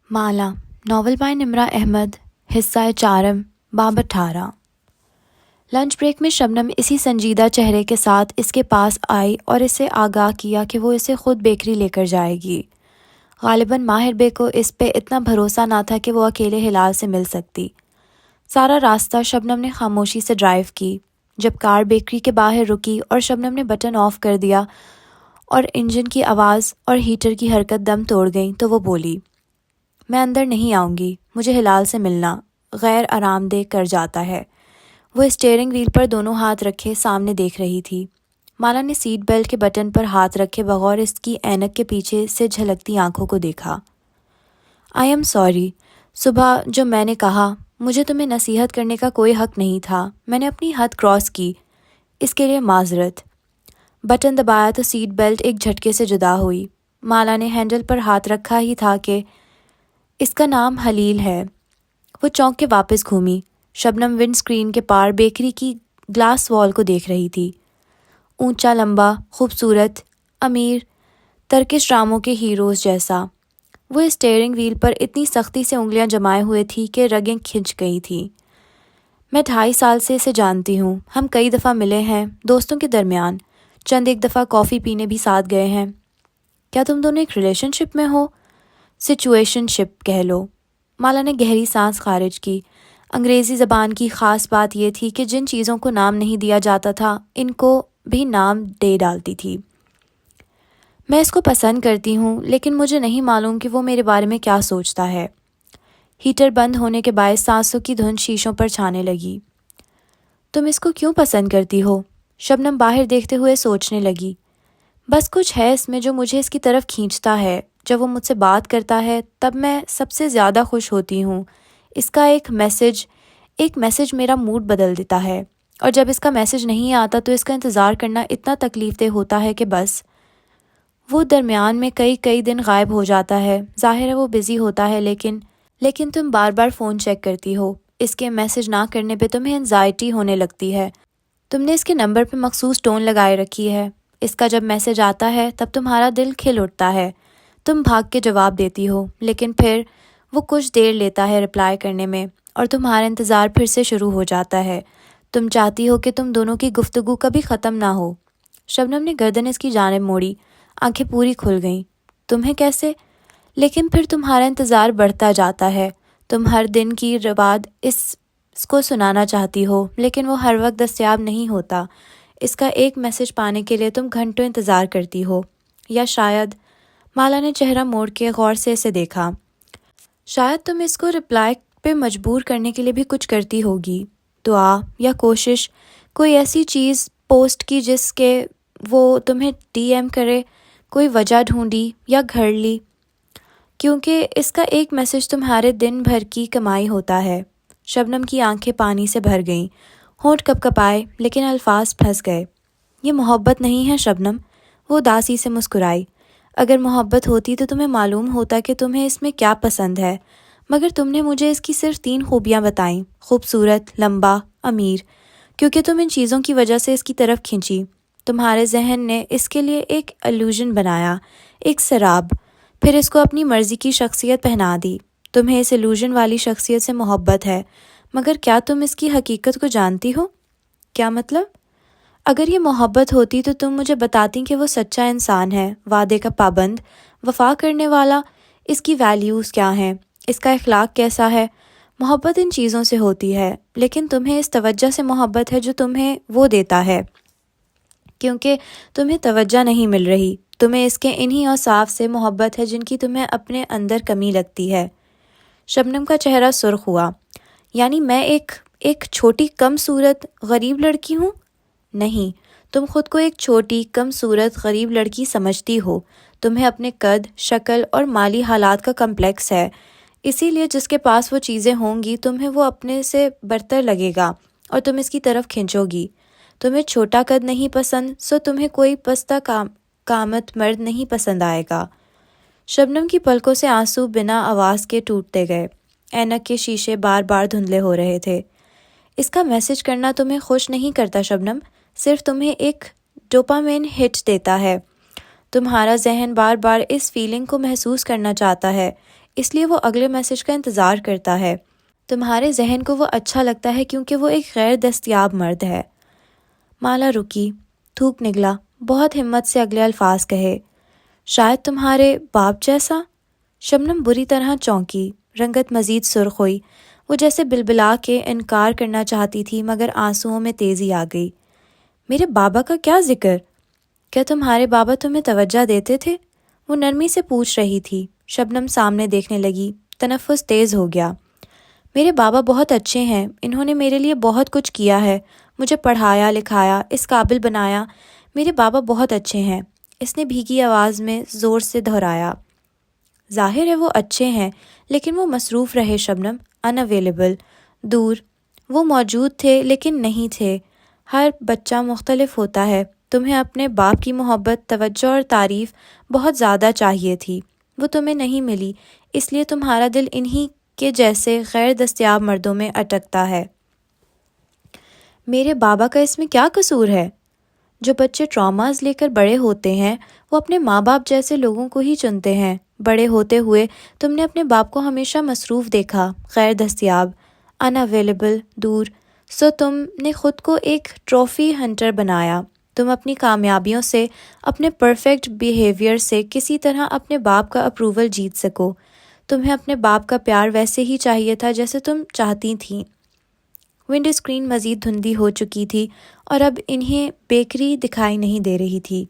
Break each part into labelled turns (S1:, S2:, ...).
S1: مالا novel by نمرہ احمد حصہ charm باب 18۔ لنچ بریک میں شبنم اسی سنجیدہ چہرے کے ساتھ اس کے پاس آئی اور اسے آگاہ کیا کہ وہ اسے خود بیکری لے کر جائے گی۔ غالباً ماہر بے کو اس پہ اتنا بھروسہ نہ تھا کہ وہ اکیلے ہلال سے مل سکتی۔ سارا راستہ شبنم نے خاموشی سے ڈرائیو کی۔ جب کار بیکری کے باہر رکی اور شبنم نے بٹن آف کر دیا اور انجن کی آواز اور ہیٹر کی حرکت دم توڑ گئی تو وہ بولی، میں اندر نہیں آؤں گی، مجھے ہلال سے ملنا غیر آرام دہ کر جاتا ہے۔ وہ اسٹیئرنگ وہیل پر دونوں ہاتھ رکھے سامنے دیکھ رہی تھی۔ مالا نے سیٹ بیلٹ کے بٹن پر ہاتھ رکھے بغور اس کی اینک کے پیچھے سے جھلکتی آنکھوں کو دیکھا۔ آئی ایم سوری، صبح جو میں نے کہا، مجھے تمہیں نصیحت کرنے کا کوئی حق نہیں تھا، میں نے اپنی حد کراس کی، اس کے لیے معذرت۔ بٹن دبایا تو سیٹ بیلٹ ایک جھٹکے سے جدا ہوئی۔ مالا نے ہینڈل پر ہاتھ رکھا ہی تھا کہ اس کا نام حلیل ہے۔ وہ چونک کے واپس گھومی۔ شبنم ونڈ سکرین کے پار بیکری کی گلاس وال کو دیکھ رہی تھی۔ اونچا، لمبا، خوبصورت، امیر، ترکش ڈراموں کے ہیروز جیسا۔ وہ اسٹیئرنگ وہیل پر اتنی سختی سے انگلیاں جمائے ہوئے تھی کہ رگیں کھنچ گئی تھیں۔ میں 2.5 سال سے اسے جانتی ہوں، ہم کئی دفعہ ملے ہیں دوستوں کے درمیان، چند ایک دفعہ کافی پینے بھی ساتھ گئے ہیں۔ کیا تم دونوں ایک ریلیشن شپ میں ہو؟ سچویشن شپ کہہ لو۔ مالا نے گہری سانس خارج کی۔ انگریزی زبان کی خاص بات یہ تھی کہ جن چیزوں کو نام نہیں دیا جاتا تھا ان کو بھی نام دے ڈالتی تھی۔ میں اس کو پسند کرتی ہوں لیکن مجھے نہیں معلوم کہ وہ میرے بارے میں کیا سوچتا ہے۔ ہیٹر بند ہونے کے باعث سانسوں کی دھند شیشوں پر چھانے لگی۔ تم اس کو کیوں پسند کرتی ہو؟ شبنم باہر دیکھتے ہوئے سوچنے لگی۔ بس کچھ ہے اس میں جو مجھے اس کی طرف کھینچتا ہے۔ جب وہ مجھ سے بات کرتا ہے تب میں سب سے زیادہ خوش ہوتی ہوں۔ اس کا ایک میسج میرا موڈ بدل دیتا ہے، اور جب اس کا میسج نہیں آتا تو اس کا انتظار کرنا اتنا تکلیف دہ ہوتا ہے کہ بس۔ وہ درمیان میں کئی دن غائب ہو جاتا ہے۔ ظاہر ہے وہ بزی ہوتا ہے لیکن تم بار بار فون چیک کرتی ہو۔ اس کے میسج نہ کرنے پہ تمہیں انزائٹی ہونے لگتی ہے۔ تم نے اس کے نمبر پہ مخصوص ٹون لگائے رکھی ہے۔ اس کا جب میسج آتا ہے تب تمہارا دل کھل اٹھتا ہے۔ تم بھاگ کے جواب دیتی ہو، لیکن پھر وہ کچھ دیر لیتا ہے رپلائی کرنے میں، اور تمہارا انتظار پھر سے شروع ہو جاتا ہے۔ تم چاہتی ہو کہ تم دونوں کی گفتگو کبھی ختم نہ ہو۔ شبنم نے گردن اس کی جانب موڑی، آنکھیں پوری کھل گئیں۔ تمہیں کیسے؟ لیکن پھر تمہارا انتظار بڑھتا جاتا ہے۔ تم ہر دن کی بعد اس کو سنانا چاہتی ہو، لیکن وہ ہر وقت دستیاب نہیں ہوتا۔ اس کا ایک میسج پانے کے لیے تم گھنٹوں انتظار کرتی ہو، یا شاید… مالا نے چہرہ موڑ کے غور سے اسے دیکھا۔ شاید تم اس کو رپلائی پہ مجبور کرنے کے لیے بھی کچھ کرتی ہوگی، دعا یا کوشش، کوئی ایسی چیز پوسٹ کی جس کے وہ تمہیں ڈی ایم کرے، کوئی وجہ ڈھونڈی یا گھڑ لی، کیونکہ اس کا ایک میسج تمہارے دن بھر کی کمائی ہوتا ہے۔ شبنم کی آنکھیں پانی سے بھر گئیں، ہونٹ کپکپائے، لیکن الفاظ پھنس گئے۔ یہ محبت نہیں ہے شبنم۔ وہ اداسی سے مسکرائی۔ اگر محبت ہوتی تو تمہیں معلوم ہوتا کہ تمہیں اس میں کیا پسند ہے، مگر تم نے مجھے اس کی صرف 3 خوبیاں بتائیں: خوبصورت، لمبا، امیر، کیونکہ تم ان چیزوں کی وجہ سے اس کی طرف کھنچی۔ تمہارے ذہن نے اس کے لیے ایک الوژن بنایا، ایک سراب، پھر اس کو اپنی مرضی کی شخصیت پہنا دی۔ تمہیں اس الوژن والی شخصیت سے محبت ہے، مگر کیا تم اس کی حقیقت کو جانتی ہو؟ کیا مطلب؟ اگر یہ محبت ہوتی تو تم مجھے بتاتی کہ وہ سچا انسان ہے، وعدے کا پابند، وفا کرنے والا، اس کی ویلیوز کیا ہیں، اس کا اخلاق کیسا ہے۔ محبت ان چیزوں سے ہوتی ہے، لیکن تمہیں اس توجہ سے محبت ہے جو تمہیں وہ دیتا ہے، کیونکہ تمہیں توجہ نہیں مل رہی۔ تمہیں اس کے انہی اوصاف سے محبت ہے جن کی تمہیں اپنے اندر کمی لگتی ہے۔ شبنم کا چہرہ سرخ ہوا۔ یعنی میں ایک چھوٹی کم صورت غریب لڑکی ہوں؟ نہیں، تم خود کو ایک چھوٹی کم صورت غریب لڑکی سمجھتی ہو۔ تمہیں اپنے قد، شکل اور مالی حالات کا کمپلیکس ہے، اسی لیے جس کے پاس وہ چیزیں ہوں گی تمہیں وہ اپنے سے برتر لگے گا اور تم اس کی طرف کھنچو گی۔ تمہیں چھوٹا قد نہیں پسند، سو تمہیں کوئی پستہ قامت مرد نہیں پسند آئے گا۔ شبنم کی پلکوں سے آنسو بنا آواز کے ٹوٹتے گئے۔ اینک کے شیشے بار بار دھندلے ہو رہے تھے۔ اس کا میسج کرنا تمہیں خوش نہیں کرتا شبنم، صرف تمہیں ایک ڈوپامین ہٹ دیتا ہے۔ تمہارا ذہن بار بار اس فیلنگ کو محسوس کرنا چاہتا ہے، اس لیے وہ اگلے میسج کا انتظار کرتا ہے۔ تمہارے ذہن کو وہ اچھا لگتا ہے کیونکہ وہ ایک غیر دستیاب مرد ہے۔ مالا رکی، تھوک نگلا، بہت ہمت سے اگلے الفاظ کہے۔ شاید تمہارے باپ جیسا؟ شبنم بری طرح چونکی، رنگت مزید سرخ ہوئی۔ وہ جیسے بلبلا کے انکار کرنا چاہتی تھی مگر آنسوؤں میں تیزی آ گئی۔ میرے بابا کا کیا ذکر؟ کیا تمہارے بابا تمہیں توجہ دیتے تھے؟ وہ نرمی سے پوچھ رہی تھی۔ شبنم سامنے دیکھنے لگی، تنفس تیز ہو گیا۔ میرے بابا بہت اچھے ہیں، انہوں نے میرے لیے بہت کچھ کیا ہے، مجھے پڑھایا لکھایا، اس قابل بنایا۔ میرے بابا بہت اچھے ہیں، اس نے بھیگی آواز میں زور سے دہرایا۔ ظاہر ہے وہ اچھے ہیں، لیکن وہ مصروف رہے شبنم، ان اویلیبل، دور۔ وہ موجود تھے لیکن نہیں تھے۔ ہر بچہ مختلف ہوتا ہے۔ تمہیں اپنے باپ کی محبت، توجہ اور تعریف بہت زیادہ چاہیے تھی، وہ تمہیں نہیں ملی، اس لیے تمہارا دل انہی کے جیسے غیر دستیاب مردوں میں اٹکتا ہے۔ میرے بابا کا اس میں کیا قصور ہے؟ جو بچے ٹراماز لے کر بڑے ہوتے ہیں وہ اپنے ماں باپ جیسے لوگوں کو ہی چنتے ہیں۔ بڑے ہوتے ہوئے تم نے اپنے باپ کو ہمیشہ مصروف دیکھا، غیر دستیاب، ان اویلیبل، دور، سو تم نے خود کو ایک ٹرافی ہنٹر بنایا۔ تم اپنی کامیابیوں سے، اپنے پرفیکٹ بیہیویئر سے کسی طرح اپنے باپ کا اپروول جیت سکو۔ تمہیں اپنے باپ کا پیار ویسے ہی چاہیے تھا جیسے تم چاہتی تھیں۔ ونڈو اسکرین مزید دھندی ہو چکی تھی اور اب انہیں بیکری دکھائی نہیں دے رہی تھی۔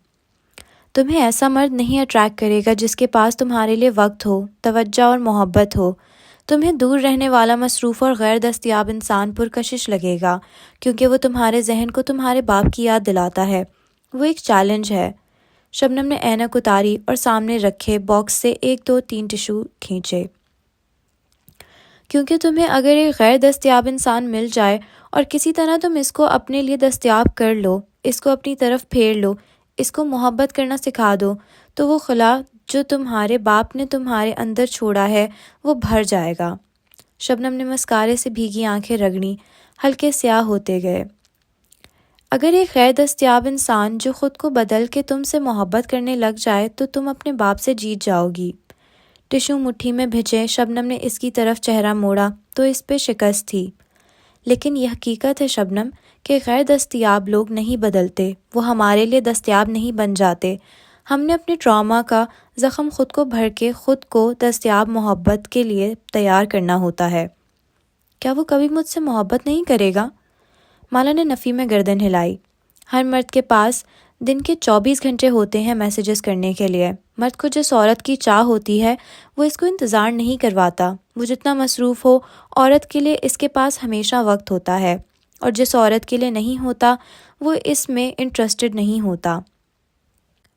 S1: تمہیں ایسا مرد نہیں اٹریکٹ کرے گا جس کے پاس تمہارے لیے وقت ہو، توجہ اور محبت ہو۔ تمہیں دور رہنے والا مصروف اور غیر دستیاب انسان پرکشش لگے گا کیونکہ وہ تمہارے ذہن کو تمہارے باپ کی یاد دلاتا ہے۔ وہ ایک چیلنج ہے۔ شبنم نے اینک اتاری اور سامنے رکھے باکس سے 1 2 3 ٹشو کھینچے۔ کیونکہ تمہیں اگر ایک غیر دستیاب انسان مل جائے اور کسی طرح تم اس کو اپنے لیے دستیاب کر لو، اس کو اپنی طرف پھیر لو، اس کو محبت کرنا سکھا دو، تو وہ خلا جو تمہارے باپ نے تمہارے اندر چھوڑا ہے وہ بھر جائے گا۔ شبنم نے مسکارے سے بھیگی آنکھیں رگڑیں، ہلکے سیاہ ہوتے گئے۔ اگر ایک غیر دستیاب انسان جو خود کو بدل کے تم سے محبت کرنے لگ جائے تو تم اپنے باپ سے جیت جاؤ گی۔ ٹشو مٹھی میں بھیجے شبنم نے اس کی طرف چہرہ موڑا تو اس پہ شکست تھی۔ لیکن یہ حقیقت ہے شبنم کہ غیر دستیاب لوگ نہیں بدلتے، وہ ہمارے لیے دستیاب نہیں بن جاتے۔ ہم نے اپنے ٹراما کا زخم خود کو بھر کے خود کو دستیاب محبت کے لیے تیار کرنا ہوتا ہے۔ کیا وہ کبھی مجھ سے محبت نہیں کرے گا؟ مالا نے نفی میں گردن ہلائی۔ ہر مرد کے پاس دن کے 24 گھنٹے ہوتے ہیں میسیجز کرنے کے لیے۔ مرد کو جس عورت کی چاہ ہوتی ہے وہ اس کو انتظار نہیں کرواتا۔ وہ جتنا مصروف ہو، عورت کے لیے اس کے پاس ہمیشہ وقت ہوتا ہے، اور جس عورت کے لیے نہیں ہوتا وہ اس میں انٹرسٹڈ نہیں ہوتا۔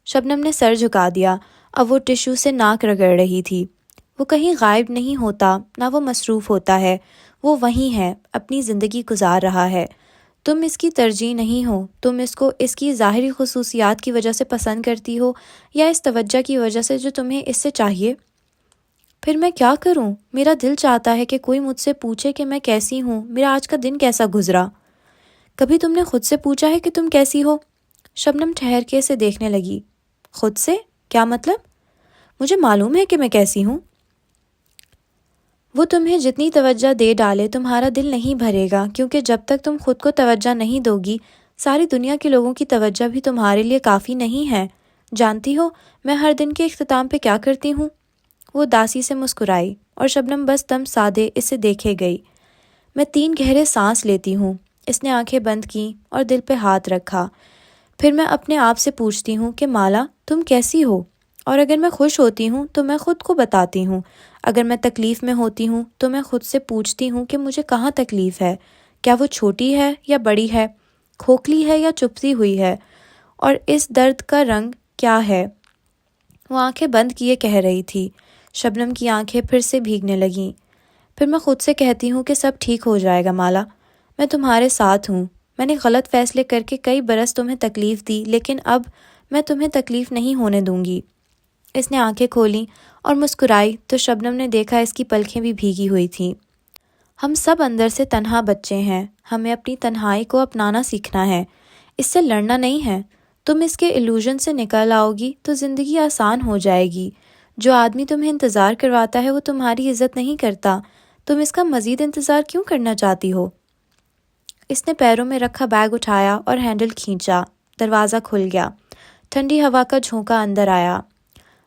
S1: شبنم نے سر جھکا دیا، اب وہ ٹشو سے ناک رگڑ رہی تھی۔ وہ کہیں غائب نہیں ہوتا، نہ وہ مصروف ہوتا ہے، وہ وہیں ہے، اپنی زندگی گزار رہا ہے۔ تم اس کی ترجیح نہیں ہو، تم اس کو اس کی ظاہری خصوصیات کی وجہ سے پسند کرتی ہو یا اس توجہ کی وجہ سے جو تمہیں اس سے چاہیے۔ پھر میں کیا کروں؟ میرا دل چاہتا ہے کہ کوئی مجھ سے پوچھے کہ میں کیسی ہوں، میرا آج کا دن کیسا گزرا۔ کبھی تم نے خود سے پوچھا ہے کہ تم کیسی ہو؟ شبنم ٹھہر کے اسے دیکھنے لگی۔ خود سے؟ کیا مطلب؟ مجھے معلوم ہے کہ میں کیسی ہوں۔ وہ تمہیں جتنی توجہ دے ڈالے تمہارا دل نہیں بھرے گا، کیونکہ جب تک تم خود کو توجہ نہیں دو گی ساری دنیا کے لوگوں کی توجہ بھی تمہارے لیے کافی نہیں ہے۔ جانتی ہو میں ہر دن کے اختتام پہ کیا کرتی ہوں؟ وہ اداسی سے مسکرائی اور شبنم بس دم سادے اسے دیکھے گئی۔ میں 3 گہرے سانس لیتی ہوں۔ اس نے آنکھیں بند کیں اور دل پہ ہاتھ رکھا۔ پھر میں اپنے آپ سے پوچھتی ہوں کہ مالا تم کیسی ہو؟ اور اگر میں خوش ہوتی ہوں تو میں خود کو بتاتی ہوں، اگر میں تکلیف میں ہوتی ہوں تو میں خود سے پوچھتی ہوں کہ مجھے کہاں تکلیف ہے، کیا وہ چھوٹی ہے یا بڑی ہے، کھوکھلی ہے یا چپتی ہوئی ہے، اور اس درد کا رنگ کیا ہے؟ وہ آنکھیں بند کیے کہہ رہی تھی۔ شبنم کی آنکھیں پھر سے بھیگنے لگیں۔ پھر میں خود سے کہتی ہوں کہ سب ٹھیک ہو جائے گا مالا، میں تمہارے ساتھ ہوں۔ میں نے غلط فیصلے کر کے کئی برس تمہیں تکلیف دی، لیکن اب میں تمہیں تکلیف نہیں ہونے دوں گی۔ اس نے آنکھیں کھولیں اور مسکرائی تو شبنم نے دیکھا اس کی پلکیں بھی بھیگی ہوئی تھیں۔ ہم سب اندر سے تنہا بچے ہیں، ہمیں اپنی تنہائی کو اپنانا سیکھنا ہے، اس سے لڑنا نہیں ہے۔ تم اس کے ایلوژن سے نکل آؤ گی تو زندگی آسان ہو جائے گی۔ جو آدمی تمہیں انتظار کرواتا ہے وہ تمہاری عزت نہیں کرتا، تم اس کا مزید انتظار کیوں کرنا چاہتی ہو؟ اس نے پیروں میں رکھا بیگ اٹھایا اور ہینڈل کھینچا، دروازہ کھل گیا، ٹھنڈی ہوا کا جھونکا اندر آیا۔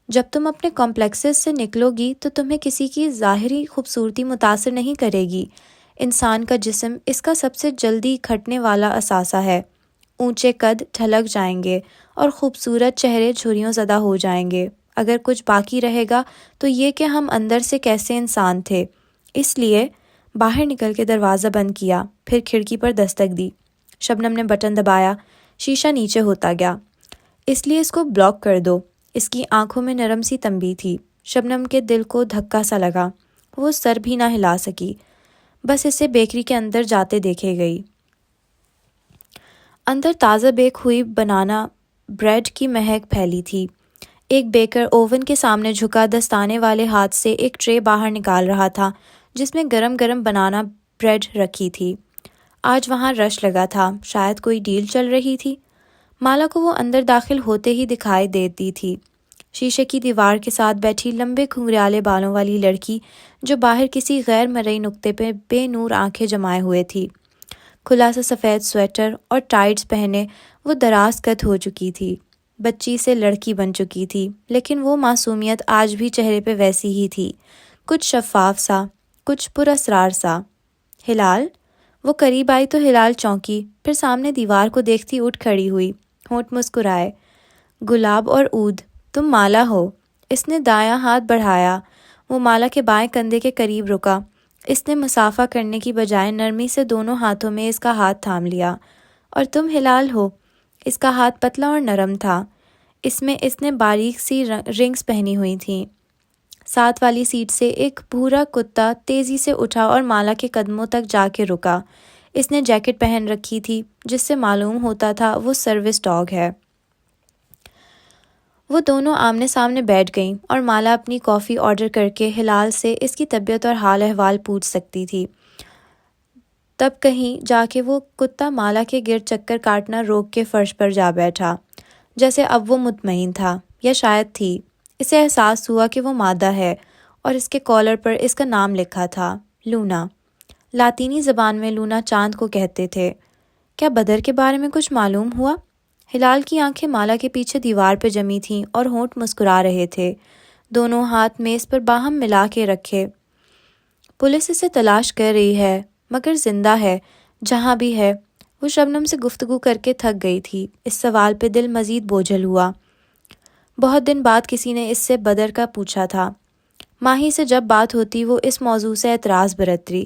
S1: جب تم اپنے کمپلیکسز سے نکلو گی تو تمہیں کسی کی ظاہری خوبصورتی متاثر نہیں کرے گی۔ انسان کا جسم اس کا سب سے جلدی کھٹنے والا اثاثہ ہے۔ اونچے قد ڈھلک جائیں گے اور خوبصورت چہرے جھریوں زدہ ہو جائیں گے۔ اگر کچھ باقی رہے گا تو یہ کہ ہم اندر سے کیسے انسان تھے۔ اس لیے باہر نکل کے دروازہ بند کیا، پھر کھڑکی پر دستک دی۔ شبنم نے بٹن دبایا، شیشہ نیچے ہوتا گیا۔ اس لیے اس کو بلاک کر دو۔ اس کی آنکھوں میں نرم سی تنبیہ تھی۔ شبنم کے دل کو دھکا سا لگا، وہ سر بھی نہ ہلا سکی، بس اسے بیکری کے اندر جاتے دیکھے گئی۔ اندر تازہ بیک ہوئی بنانا بریڈ کی مہک پھیلی تھی۔ ایک بیکر اوون کے سامنے جھکا دستانے والے ہاتھ سے ایک ٹرے باہر نکال رہا تھا جس میں گرم گرم بنانا بریڈ رکھی تھی۔ آج وہاں رش لگا تھا، شاید کوئی ڈیل چل رہی تھی۔ مالا کو وہ اندر داخل ہوتے ہی دکھائی دیتی تھی، شیشے کی دیوار کے ساتھ بیٹھی لمبے گھنگریالے بالوں والی لڑکی جو باہر کسی غیر مرئی نقطے پہ بے نور آنکھیں جمائے ہوئے تھی۔ کھلا سا سفید سویٹر اور ٹائٹس پہنے وہ دراز قد ہو چکی تھی، بچی سے لڑکی بن چکی تھی، لیکن وہ معصومیت آج بھی چہرے پہ ویسی ہی تھی، کچھ شفاف سا، کچھ پراسرار سا۔ ہلال؟ وہ قریب آئی تو ہلال چونکی، پھر سامنے دیوار کو دیکھتی اٹھ کھڑی ہوئی، ہونٹ مسکرائے۔ گلاب اور عود، تم مالا ہو؟ اس نے دایاں ہاتھ بڑھایا، وہ مالا کے بائیں کندھے کے قریب رکا۔ اس نے مسافہ کرنے کی بجائے نرمی سے دونوں ہاتھوں میں اس کا ہاتھ تھام لیا۔ اور تم ہلال ہو؟ اس کا ہاتھ پتلا اور نرم تھا، اس میں اس نے باریک سی رنگز پہنی ہوئی تھیں۔ ساتھ والی سیٹ سے ایک بھورا کتا تیزی سے اٹھا اور مالا کے قدموں تک جا کے رکا۔ اس نے جیکٹ پہن رکھی تھی جس سے معلوم ہوتا تھا وہ سروس ڈاگ ہے۔ وہ دونوں آمنے سامنے بیٹھ گئیں اور مالا اپنی کافی آرڈر کر کے ہلال سے اس کی طبیعت اور حال احوال پوچھ سکتی تھی۔ تب کہیں جا کے وہ کتا مالا کے گرد چکر کاٹنا روک کے فرش پر جا بیٹھا، جیسے اب وہ مطمئن تھا، یا شاید تھی۔ اسے احساس ہوا کہ وہ مادہ ہے اور اس کے کالر پر اس کا نام لکھا تھا، لونا۔ لاطینی زبان میں لونا چاند کو کہتے تھے۔ کیا بدر کے بارے میں کچھ معلوم ہوا؟ ہلال کی آنکھیں مالا کے پیچھے دیوار پہ جمی تھیں اور ہونٹ مسکرا رہے تھے، دونوں ہاتھ میز پر باہم ملا کے رکھے۔ پولیس اسے تلاش کر رہی ہے مگر زندہ ہے، جہاں بھی ہے۔ وہ شبنم سے گفتگو کر کے تھک گئی تھی، اس سوال پہ دل مزید بوجھل ہوا۔ بہت دن بعد کسی نے اس سے بدر کا پوچھا تھا۔ ماہی سے جب بات ہوتی وہ اس موضوع سے اعتراض برتتی،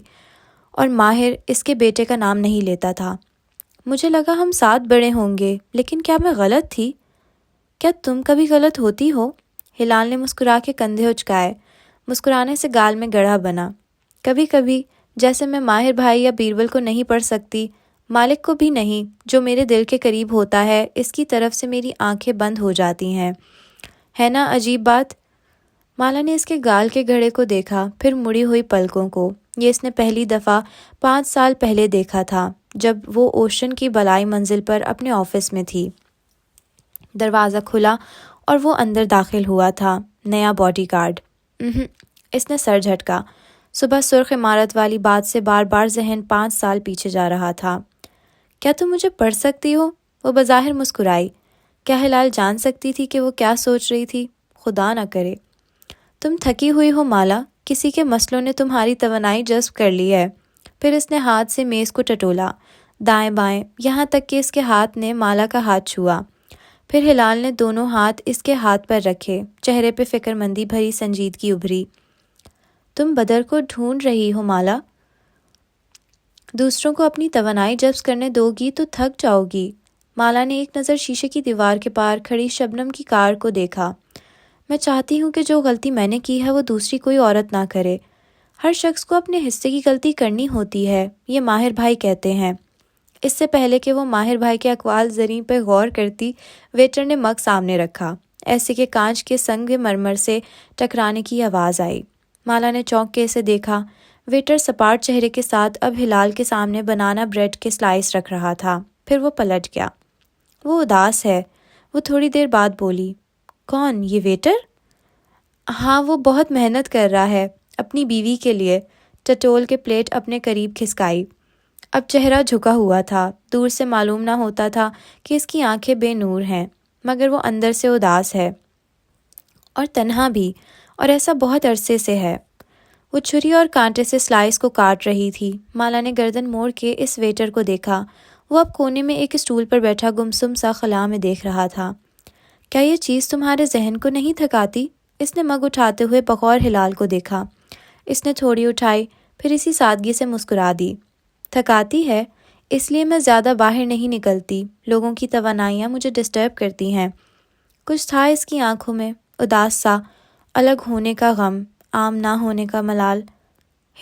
S1: اور ماہر اس کے بیٹے کا نام نہیں لیتا تھا۔ مجھے لگا ہم ساتھ بڑے ہوں گے، لیکن کیا میں غلط تھی؟ کیا تم کبھی غلط ہوتی ہو؟ ہلال نے مسکرا کے کندھے اچکائے، مسکرانے سے گال میں گڑھا بنا۔ کبھی کبھی، جیسے میں ماہر بھائی یا بیربل کو نہیں پڑھ سکتی، مالک کو بھی نہیں، جو میرے دل کے قریب ہوتا ہے، اس کی طرف سے میری آنکھیں بند ہو جاتی ہیں۔ ہے نا عجیب بات؟ مالا نے اس کے گال کے گھڑے کو دیکھا، پھر مڑی ہوئی پلکوں کو۔ یہ اس نے پہلی دفعہ 5 سال پہلے دیکھا تھا، جب وہ اوشن کی بالائی منزل پر اپنے آفس میں تھی۔ دروازہ کھلا اور وہ اندر داخل ہوا تھا، نیا باڈی گارڈ۔ اس نے سر جھٹکا۔ صبح سرخ عمارت والی بات سے بار بار ذہن 5 سال پیچھے جا رہا تھا۔ کیا تم مجھے پڑھ سکتی ہو؟ وہ بظاہر مسکرائی۔ کیا ہلال جان سکتی تھی کہ وہ کیا سوچ رہی تھی؟ خدا نہ کرے۔ تم تھکی ہوئی ہو مالا، کسی کے مسئلوں نے تمہاری توانائی جذب کر لی ہے۔ پھر اس نے ہاتھ سے میز کو ٹٹولا، دائیں بائیں، یہاں تک کہ اس کے ہاتھ نے مالا کا ہاتھ چھوا۔ پھر ہلال نے دونوں ہاتھ اس کے ہاتھ پر رکھے، چہرے پہ فکر مندی بھری سنجیدگی ابھری۔ تم بدر کو ڈھونڈ رہی ہو مالا؟ دوسروں کو اپنی توانائی جذب کرنے دو گی تو تھک جاؤ گی۔ مالا نے ایک نظر شیشے کی دیوار کے پار کھڑی شبنم کی کار کو دیکھا۔ میں چاہتی ہوں کہ جو غلطی میں نے کی ہے وہ دوسری کوئی عورت نہ کرے۔ ہر شخص کو اپنے حصے کی غلطی کرنی ہوتی ہے، یہ ماہر بھائی کہتے ہیں۔ اس سے پہلے کہ وہ ماہر بھائی کے اقوال زریں پہ غور کرتی، ویٹر نے مگ سامنے رکھا، ایسے کہ کانچ کے سنگ مرمر سے ٹکرانے کی آواز آئی۔ مالا نے چونک کے اسے دیکھا۔ ویٹر سپاٹ چہرے کے ساتھ اب ہلال کے سامنے بنانا بریڈ کے سلائس رکھ رہا تھا، پھر وہ پلٹ گیا۔ وہ اداس ہے، وہ تھوڑی دیر بعد بولی۔ کون؟ یہ ویٹر؟ ہاں وہ بہت محنت کر رہا ہے اپنی بیوی کے لیے، ٹٹول کے پلیٹ اپنے قریب کھسکائی۔ اب چہرہ جھکا ہوا تھا، دور سے معلوم نہ ہوتا تھا کہ اس کی آنکھیں بے نور ہیں، مگر وہ اندر سے اداس ہے اور تنہا بھی، اور ایسا بہت عرصے سے ہے۔ وہ چھری اور کانٹے سے سلائس کو کاٹ رہی تھی۔ مالا نے گردن موڑ کے اس ویٹر کو دیکھا۔ وہ اب کونے میں ایک اسٹول پر بیٹھا گمسم سا خلا میں دیکھ رہا تھا۔ کیا یہ چیز تمہارے ذہن کو نہیں تھکاتی؟ اس نے مگ اٹھاتے ہوئے بغور ہلال کو دیکھا۔ اس نے تھوڑی اٹھائی، پھر اسی سادگی سے مسکرا دی۔ تھکاتی ہے، اس لیے میں زیادہ باہر نہیں نکلتی، لوگوں کی توانائیاں مجھے ڈسٹرب کرتی ہیں۔ کچھ تھا اس کی آنکھوں میں، اداس سا، الگ ہونے کا غم، عام نہ ہونے کا ملال۔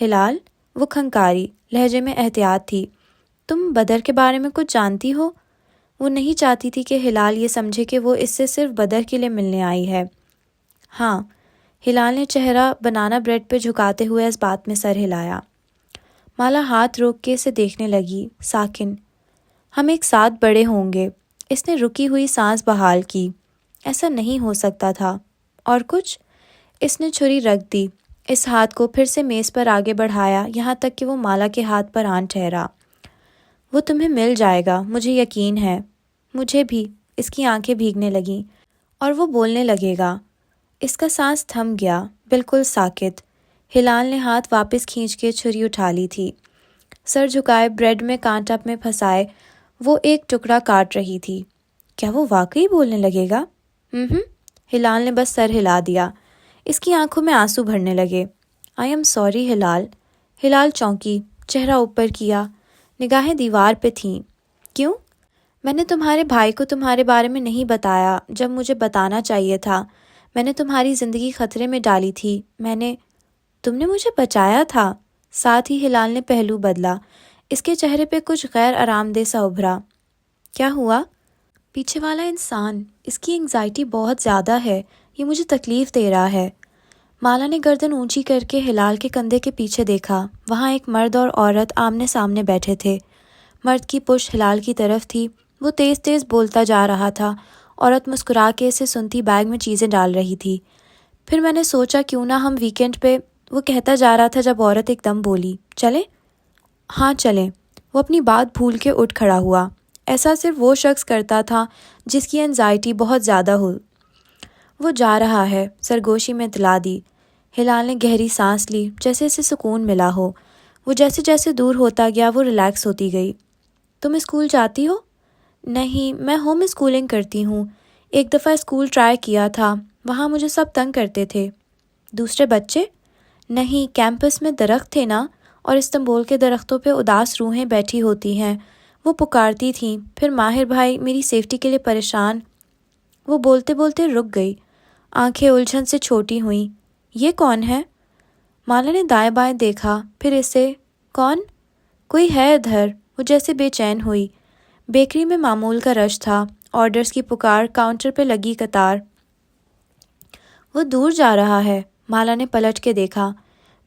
S1: ہلال؟ وہ کھنکاری، لہجے میں احتیاط تھی۔ تم بدر کے بارے میں کچھ جانتی ہو؟ وہ نہیں چاہتی تھی کہ ہلال یہ سمجھے کہ وہ اس سے صرف بدر کے لیے ملنے آئی ہے۔ ہاں، ہلال نے چہرہ بنانا بریڈ پہ جھکاتے ہوئے اس بات میں سر ہلایا۔ مالا ہاتھ روک کے اسے دیکھنے لگی، ساکن۔ ہم ایک ساتھ بڑے ہوں گے۔ اس نے رکی ہوئی سانس بحال کی۔ ایسا نہیں ہو سکتا تھا۔ اور کچھ؟ اس نے چھری رکھ دی، اس ہاتھ کو پھر سے میز پر آگے بڑھایا یہاں تک کہ وہ مالا کے ہاتھ پر آن ٹھہرا۔ وہ تمہیں مل جائے گا، مجھے یقین ہے۔ مجھے بھی۔ اس کی آنکھیں بھیگنے لگیں، اور وہ بولنے لگے گا۔ اس کا سانس تھم گیا، بالکل ساکت۔ ہلال نے ہاتھ واپس کھینچ کے چھری اٹھا لی تھی۔ سر جھکائے، بریڈ میں کانٹا میں پھنسائے، وہ ایک ٹکڑا کاٹ رہی تھی۔ کیا وہ واقعی بولنے لگے گا؟ ہلال نے بس سر ہلا دیا۔ اس کی آنکھوں میں آنسو بھرنے لگے۔ آئی ایم سوری ہلال۔ ہلال چونکی، چہرہ اوپر کیا، نگاہیں دیوار پہ تھیں۔ کیوں؟ میں نے تمہارے بھائی کو تمہارے بارے میں نہیں بتایا جب مجھے بتانا چاہیے تھا۔ میں نے تمہاری زندگی خطرے میں ڈالی تھی۔ تم نے مجھے بچایا تھا۔ ساتھ ہی ہلال نے پہلو بدلا۔ اس کے چہرے پہ کچھ غیر آرام دہ سا ابھرا۔ کیا ہوا؟ پیچھے والا انسان، اس کی انگزائٹی بہت زیادہ ہے، یہ مجھے تکلیف دے رہا ہے۔ مالا نے گردن اونچی کر کے ہلال کے کندھے کے پیچھے دیکھا۔ وہاں ایک مرد اور عورت آمنے سامنے بیٹھے تھے۔ مرد کی پشت ہلال کی طرف تھی، وہ تیز تیز بولتا جا رہا تھا۔ عورت مسکرا کے اسے سنتی بیگ میں چیزیں ڈال رہی تھی۔ پھر میں نے سوچا کیوں نہ ہم ویکینڈ پہ، وہ کہتا جا رہا تھا جب عورت ایک دم بولی، چلیں؟ ہاں چلیں۔ وہ اپنی بات بھول کے اٹھ کھڑا ہوا۔ ایسا صرف وہ شخص کرتا تھا جس کی انزائٹی بہت زیادہ ہو۔ وہ جا رہا ہے، سرگوشی میں اطلاع دی۔ ہلال نے گہری سانس لی، جیسے اسے سکون ملا ہو۔ وہ جیسے جیسے دور ہوتا گیا وہ ریلیکس ہوتی گئی۔ تم اسکول جاتی ہو؟ نہیں، میں ہوم اسکولنگ کرتی ہوں۔ ایک دفعہ اسکول ٹرائی کیا تھا، وہاں مجھے سب تنگ کرتے تھے۔ دوسرے بچے؟ نہیں، کیمپس میں درخت تھے نا، اور استنبول کے درختوں پہ اداس روحیں بیٹھی ہوتی ہیں، وہ پکارتی تھیں۔ پھر ماہر بھائی میری سیفٹی کے لیے پریشان۔ وہ بولتے بولتے رک گئی، آنکھیں الجھن سے چھوٹی ہوئیں۔ یہ کون ہے؟ مالا نے دائیں بائیں دیکھا، پھر اسے۔ کون؟ کوئی ہے ادھر؟ وہ جیسے بے چین ہوئی۔ بیکری میں معمول کا رش تھا، آرڈرز کی پکار، کاؤنٹر پہ لگی قطار۔ وہ دور جا رہا ہے۔ مالا نے پلٹ کے دیکھا۔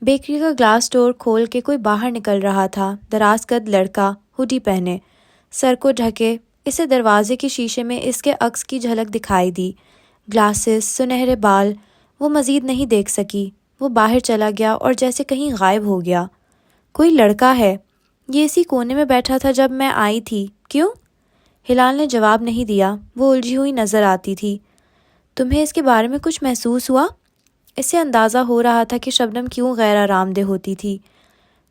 S1: بیکری کا گلاس ڈور کھول کے کوئی باہر نکل رہا تھا، دراز قد لڑکا، ہوڈی پہنے، سر کو ڈھکے۔ اسے دروازے کے شیشے میں اس کے عکس کی جھلک دکھائی دی۔ گلاسز، سنہرے بال۔ وہ مزید نہیں دیکھ سکی۔ وہ باہر چلا گیا اور جیسے کہیں غائب ہو گیا۔ کوئی لڑکا ہے، یہ اسی کونے میں بیٹھا تھا جب میں آئی تھی۔ کیوں؟ ہلال نے جواب نہیں دیا، وہ الجھی ہوئی نظر آتی تھی۔ تمہیں اس کے بارے میں کچھ محسوس ہوا؟ اسے اندازہ ہو رہا تھا کہ شبنم کیوں غیر آرام دہ ہوتی تھی۔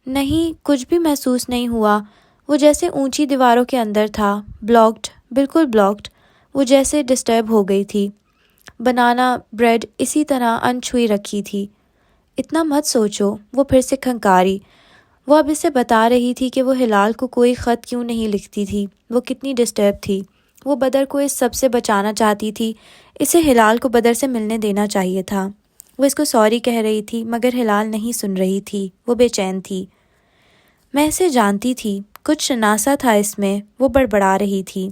S1: نہیں، کچھ بھی محسوس نہیں ہوا۔ وہ جیسے اونچی دیواروں کے اندر تھا، بلاکڈ، بالکل بلاکڈ۔ وہ جیسے ڈسٹرب ہو گئی تھی۔ بنانا بریڈ اسی طرح انچھوئی رکھی تھی۔ اتنا مت سوچو، وہ پھر سے کھنکاری۔ وہ اب اسے بتا رہی تھی کہ وہ ہلال کو کوئی خط کیوں نہیں لکھتی تھی، وہ کتنی ڈسٹرب تھی۔ وہ بدر کو اس سب سے بچانا چاہتی تھی۔ اسے ہلال کو بدر سے ملنے دینا چاہیے تھا۔ وہ اس کو سوری کہہ رہی تھی، مگر ہلال نہیں سن رہی تھی، وہ بے چین تھی۔ میں اسے جانتی تھی، کچھ شناسا تھا اس میں، وہ بڑبڑا رہی تھی۔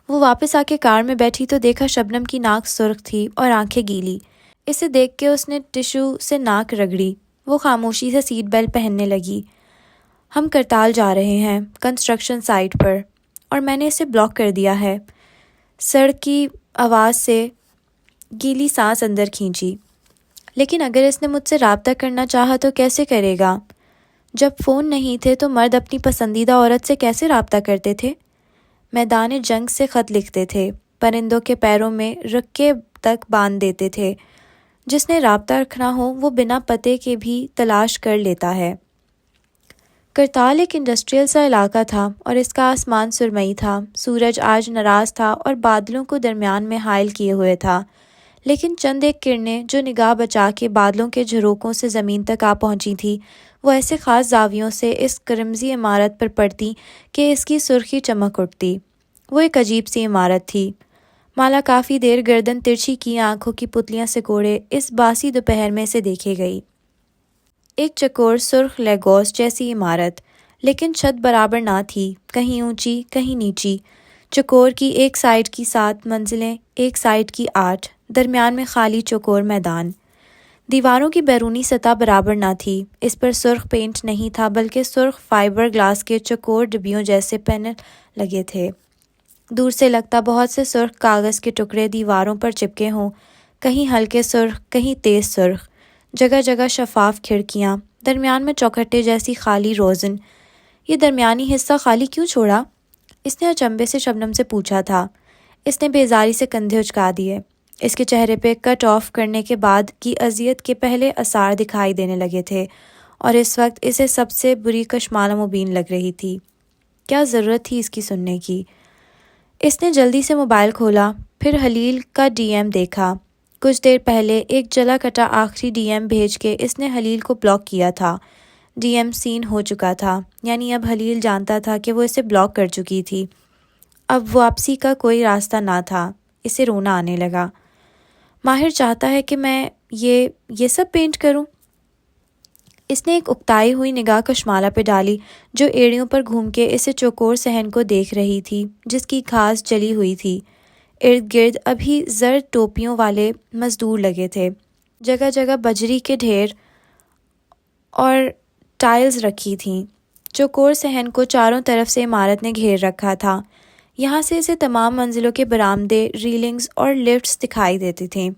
S1: وہ واپس آ کے کار میں بیٹھی تو دیکھا شبنم کی ناک سرخ تھی اور آنکھیں گیلی۔ اسے دیکھ کے اس نے ٹشو سے ناک رگڑی۔ وہ خاموشی سے سیٹ بیلٹ پہننے لگی۔ ہم کرتال جا رہے ہیں، کنسٹرکشن سائٹ پر، اور میں نے اسے بلاک کر دیا ہے۔ سڑک کی آواز سے گیلی سانس اندر کھینچی۔ لیکن اگر اس نے مجھ سے رابطہ کرنا چاہا تو کیسے کرے گا؟ جب فون نہیں تھے تو مرد اپنی پسندیدہ عورت سے کیسے رابطہ کرتے تھے؟ میدان جنگ سے خط لکھتے تھے، پرندوں کے پیروں میں رکے تک باندھ دیتے تھے۔ جس نے رابطہ رکھنا ہو وہ بنا پتے کے بھی تلاش کر لیتا ہے۔ کرتال ایک انڈسٹریل سا علاقہ تھا اور اس کا آسمان سرمئی تھا۔ سورج آج ناراض تھا اور بادلوں کو درمیان میں حائل کیے ہوئے تھا، لیکن چند ایک کرنیں جو نگاہ بچا کے بادلوں کے جھروکوں سے زمین تک آ پہنچی تھی وہ ایسے خاص زاویوں سے اس کرمزی عمارت پر پڑتی کہ اس کی سرخی چمک اٹھتی۔ وہ ایک عجیب سی عمارت تھی۔ مالا کافی دیر گردن ترچھی کی آنکھوں کی پتلیاں سکوڑے اس باسی دوپہر میں سے دیکھے گئی۔ ایک چکور سرخ لیگوس جیسی عمارت، لیکن چھت برابر نہ تھی، کہیں اونچی کہیں نیچی۔ چکور کی ایک سائڈ کی 7 منزلیں، ایک سائڈ کی 8، درمیان میں خالی چوکور میدان۔ دیواروں کی بیرونی سطح برابر نہ تھی، اس پر سرخ پینٹ نہیں تھا بلکہ سرخ فائبر گلاس کے چوکور ڈبیوں جیسے پینل لگے تھے۔ دور سے لگتا بہت سے سرخ کاغذ کے ٹکڑے دیواروں پر چپکے ہوں، کہیں ہلکے سرخ کہیں تیز سرخ، جگہ جگہ شفاف کھڑکیاں، درمیان میں چوکھٹے جیسی خالی روزن۔ یہ درمیانی حصہ خالی کیوں چھوڑا؟ اس نے اچنبے سے شبنم سے پوچھا تھا۔ اس نے بیزاری سے کندھے اچکا دیے۔ اس کے چہرے پہ کٹ آف کرنے کے بعد کی اذیت کے پہلے آثار دکھائی دینے لگے تھے، اور اس وقت اسے سب سے بری کشمالہ مبین لگ رہی تھی۔ کیا ضرورت تھی اس کی سننے کی؟ اس نے جلدی سے موبائل کھولا، پھر حلیل کا ڈی ایم دیکھا۔ کچھ دیر پہلے ایک جلا کٹا آخری ڈی ایم بھیج کے اس نے حلیل کو بلاک کیا تھا۔ ڈی ایم سین ہو چکا تھا، یعنی اب حلیل جانتا تھا کہ وہ اسے بلاک کر چکی تھی۔ اب واپسی کا کوئی راستہ نہ تھا۔ اسے رونا آنے لگا۔ ماہر چاہتا ہے کہ میں یہ سب پینٹ کروں؟ اس نے ایک اکتائی ہوئی نگاہ کشمالہ پہ ڈالی جو ایڑیوں پر گھوم کے اسے چوکور صحن کو دیکھ رہی تھی جس کی گھاس جلی ہوئی تھی۔ ارد گرد ابھی زرد ٹوپیوں والے مزدور لگے تھے، جگہ جگہ بجری کے ڈھیر اور ٹائلز رکھی تھیں۔ چوکور صحن کو چاروں طرف سے عمارت نے گھیر رکھا تھا۔ یہاں سے اسے تمام منزلوں کے برآمدے، ریلنگز اور لفٹس دکھائی دیتی تھیں۔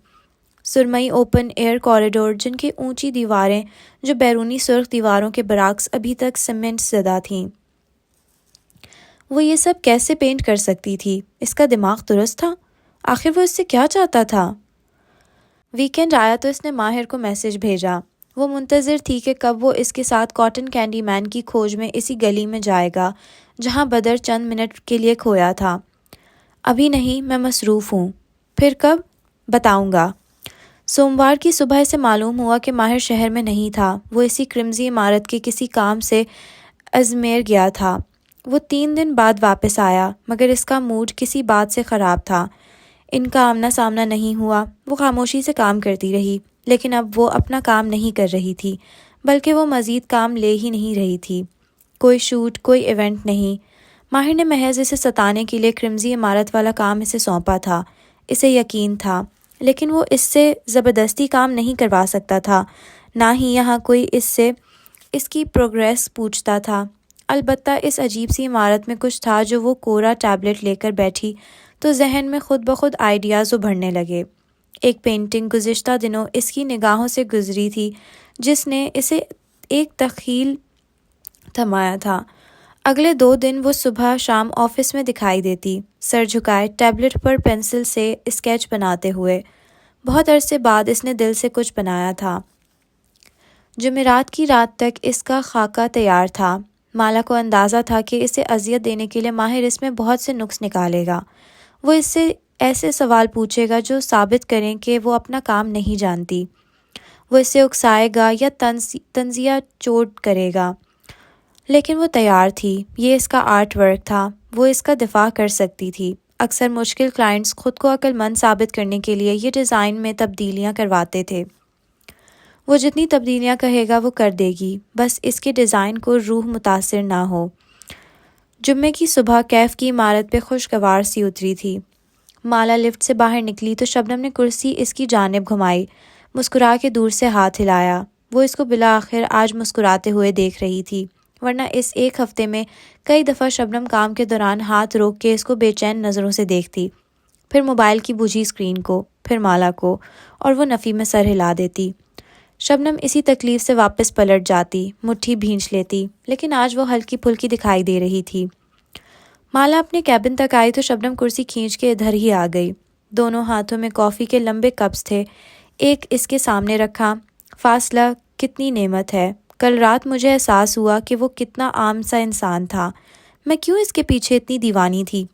S1: سرمئی اوپن ایئر کوریڈور جن کی اونچی دیواریں جو بیرونی سرخ دیواروں کے برعکس ابھی تک سیمنٹ زدہ تھیں۔ وہ یہ سب کیسے پینٹ کر سکتی تھی؟ اس کا دماغ درست تھا؟ آخر وہ اس سے کیا چاہتا تھا؟ ویکینڈ آیا تو اس نے ماہر کو میسج بھیجا۔ وہ منتظر تھی کہ کب وہ اس کے ساتھ کاٹن کینڈی مین کی کھوج میں اسی گلی میں جائے گا جہاں بدر چند منٹ کے لیے کھویا تھا۔ ابھی نہیں، میں مصروف ہوں۔ پھر کب؟ بتاؤں گا۔ سوموار کی صبح سے معلوم ہوا کہ ماہر شہر میں نہیں تھا۔ وہ اسی کرمزی عمارت کے کسی کام سے ازمیر گیا تھا۔ وہ 3 دن بعد واپس آیا، مگر اس کا موڈ کسی بات سے خراب تھا۔ ان کا آمنا سامنا نہیں ہوا۔ وہ خاموشی سے کام کرتی رہی، لیکن اب وہ اپنا کام نہیں کر رہی تھی، بلکہ وہ مزید کام لے ہی نہیں رہی تھی۔ کوئی شوٹ، کوئی ایونٹ نہیں۔ ماہر نے محض اسے ستانے کے لیے کرمزی عمارت والا کام اسے سونپا تھا۔ اسے یقین تھا، لیکن وہ اس سے زبردستی کام نہیں کروا سکتا تھا، نہ ہی یہاں کوئی اس سے اس کی پروگریس پوچھتا تھا۔ البتہ اس عجیب سی عمارت میں کچھ تھا جو وہ کورا ٹیبلٹ لے کر بیٹھی تو ذہن میں خود بخود آئیڈیاز ابھرنے لگے۔ ایک پینٹنگ گزشتہ دنوں اس کی نگاہوں سے گزری تھی جس نے اسے ایک تخیل تھمایا تھا۔ اگلے 2 دن وہ صبح شام آفس میں دکھائی دیتی، سر جھکائے ٹیبلٹ پر پینسل سے اسکیچ بناتے ہوئے۔ بہت عرصے بعد اس نے دل سے کچھ بنایا تھا۔ جمعرات کی رات تک اس کا خاکہ تیار تھا۔ مالا کو اندازہ تھا کہ اسے اذیت دینے کے لیے ماہر اس میں بہت سے نقص نکالے گا۔ وہ اس سے ایسے سوال پوچھے گا جو ثابت کریں کہ وہ اپنا کام نہیں جانتی۔ وہ اسے اکسائے گا یا طنزیہ چوٹ کرے گا، لیکن وہ تیار تھی۔ یہ اس کا آرٹ ورک تھا، وہ اس کا دفاع کر سکتی تھی۔ اکثر مشکل کلائنٹس خود کو عقل مند ثابت کرنے کے لیے یہ ڈیزائن میں تبدیلیاں کرواتے تھے۔ وہ جتنی تبدیلیاں کہے گا وہ کر دے گی، بس اس کے ڈیزائن کو روح متاثر نہ ہو۔ جمعے کی صبح کیف کی عمارت پہ خوشگوار سی اتری تھی۔ مالا لفٹ سے باہر نکلی تو شبنم نے کرسی اس کی جانب گھمائی، مسکرا کے دور سے ہاتھ ہلایا۔ وہ اس کو بالآخر آج مسکراتے ہوئے دیکھ رہی تھی، ورنہ اس ایک ہفتے میں کئی دفعہ شبنم کام کے دوران ہاتھ روک کے اس کو بے چین نظروں سے دیکھتی، پھر موبائل کی بجھی اسکرین کو۔ پھر مالا کو، اور وہ نفی میں سر ہلا دیتی۔ شبنم اسی تکلیف سے واپس پلٹ جاتی، مٹھی بھینچ لیتی، لیکن آج وہ ہلکی پھلکی دکھائی دے رہی تھی۔ مالا اپنے کیبن تک آئی تو شبنم کرسی کھینچ کے ادھر ہی آ گئی۔ دونوں ہاتھوں میں کافی کے لمبے کپس تھے، ایک اس کے سامنے رکھا۔ فاصلہ کتنی نعمت ہے۔ کل رات مجھے احساس ہوا کہ وہ کتنا عام سا انسان تھا، میں کیوں اس کے پیچھے اتنی دیوانی تھی۔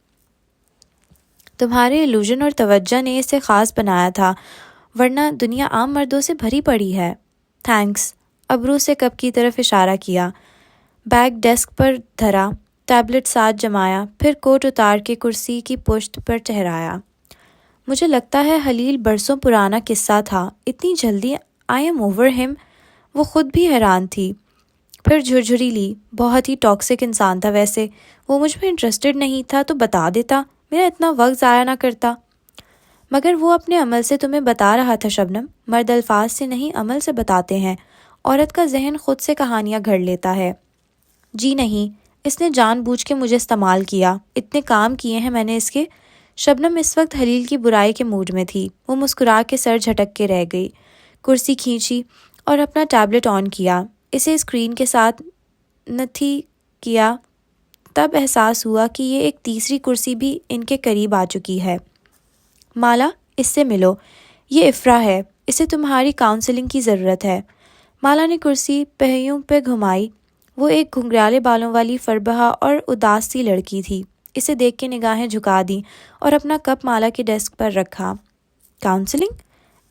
S1: تمہارے ایلوژن اور توجہ نے اسے خاص بنایا تھا، ورنہ دنیا عام مردوں سے بھری پڑی ہے۔ تھینکس۔ ابرو سے کپ کی طرف اشارہ کیا، بیگ ڈیسک پر دھرا، ٹیبلٹ ساتھ جمایا، پھر کوٹ اتار کے کرسی کی پشت پر ٹھہرایا۔ مجھے لگتا ہے حلیل برسوں پرانا قصہ تھا، اتنی جلدی آئی ایم اوور ہم۔ وہ خود بھی حیران تھی، پھر جھرجھری لی۔ بہت ہی ٹاکسک انسان تھا ویسے، وہ مجھ میں انٹرسٹڈ نہیں تھا تو بتا دیتا، میرا اتنا وقت ضائع نہ کرتا۔ مگر وہ اپنے عمل سے تمہیں بتا رہا تھا شبنم، مرد الفاظ سے نہیں عمل سے بتاتے ہیں، عورت کا ذہن خود سے کہانیاں گھڑ لیتا ہے۔ جی نہیں، اس نے جان بوجھ کے مجھے استعمال کیا، اتنے کام کیے ہیں میں نے اس کے۔ شبنم اس وقت حلیل کی برائی کے موڈ میں تھی، وہ مسکرا کے سر جھٹک کے رہ گئی، کرسی کھینچی اور اپنا ٹیبلٹ آن کیا، اسے اسکرین کے ساتھ نتھی کیا، تب احساس ہوا کہ یہ ایک تیسری کرسی بھی ان کے قریب آ چکی ہے۔ مالا، اس سے ملو، یہ افرا ہے، اسے تمہاری کاؤنسلنگ کی ضرورت ہے۔ مالا نے کرسی پہیوں پہ گھمائی، وہ ایک گھنگریالے بالوں والی فربہا اور اداس سی لڑکی تھی۔ اسے دیکھ کے نگاہیں جھکا دیں اور اپنا کپ مالا کی ڈیسک پر رکھا۔ کاؤنسلنگ؟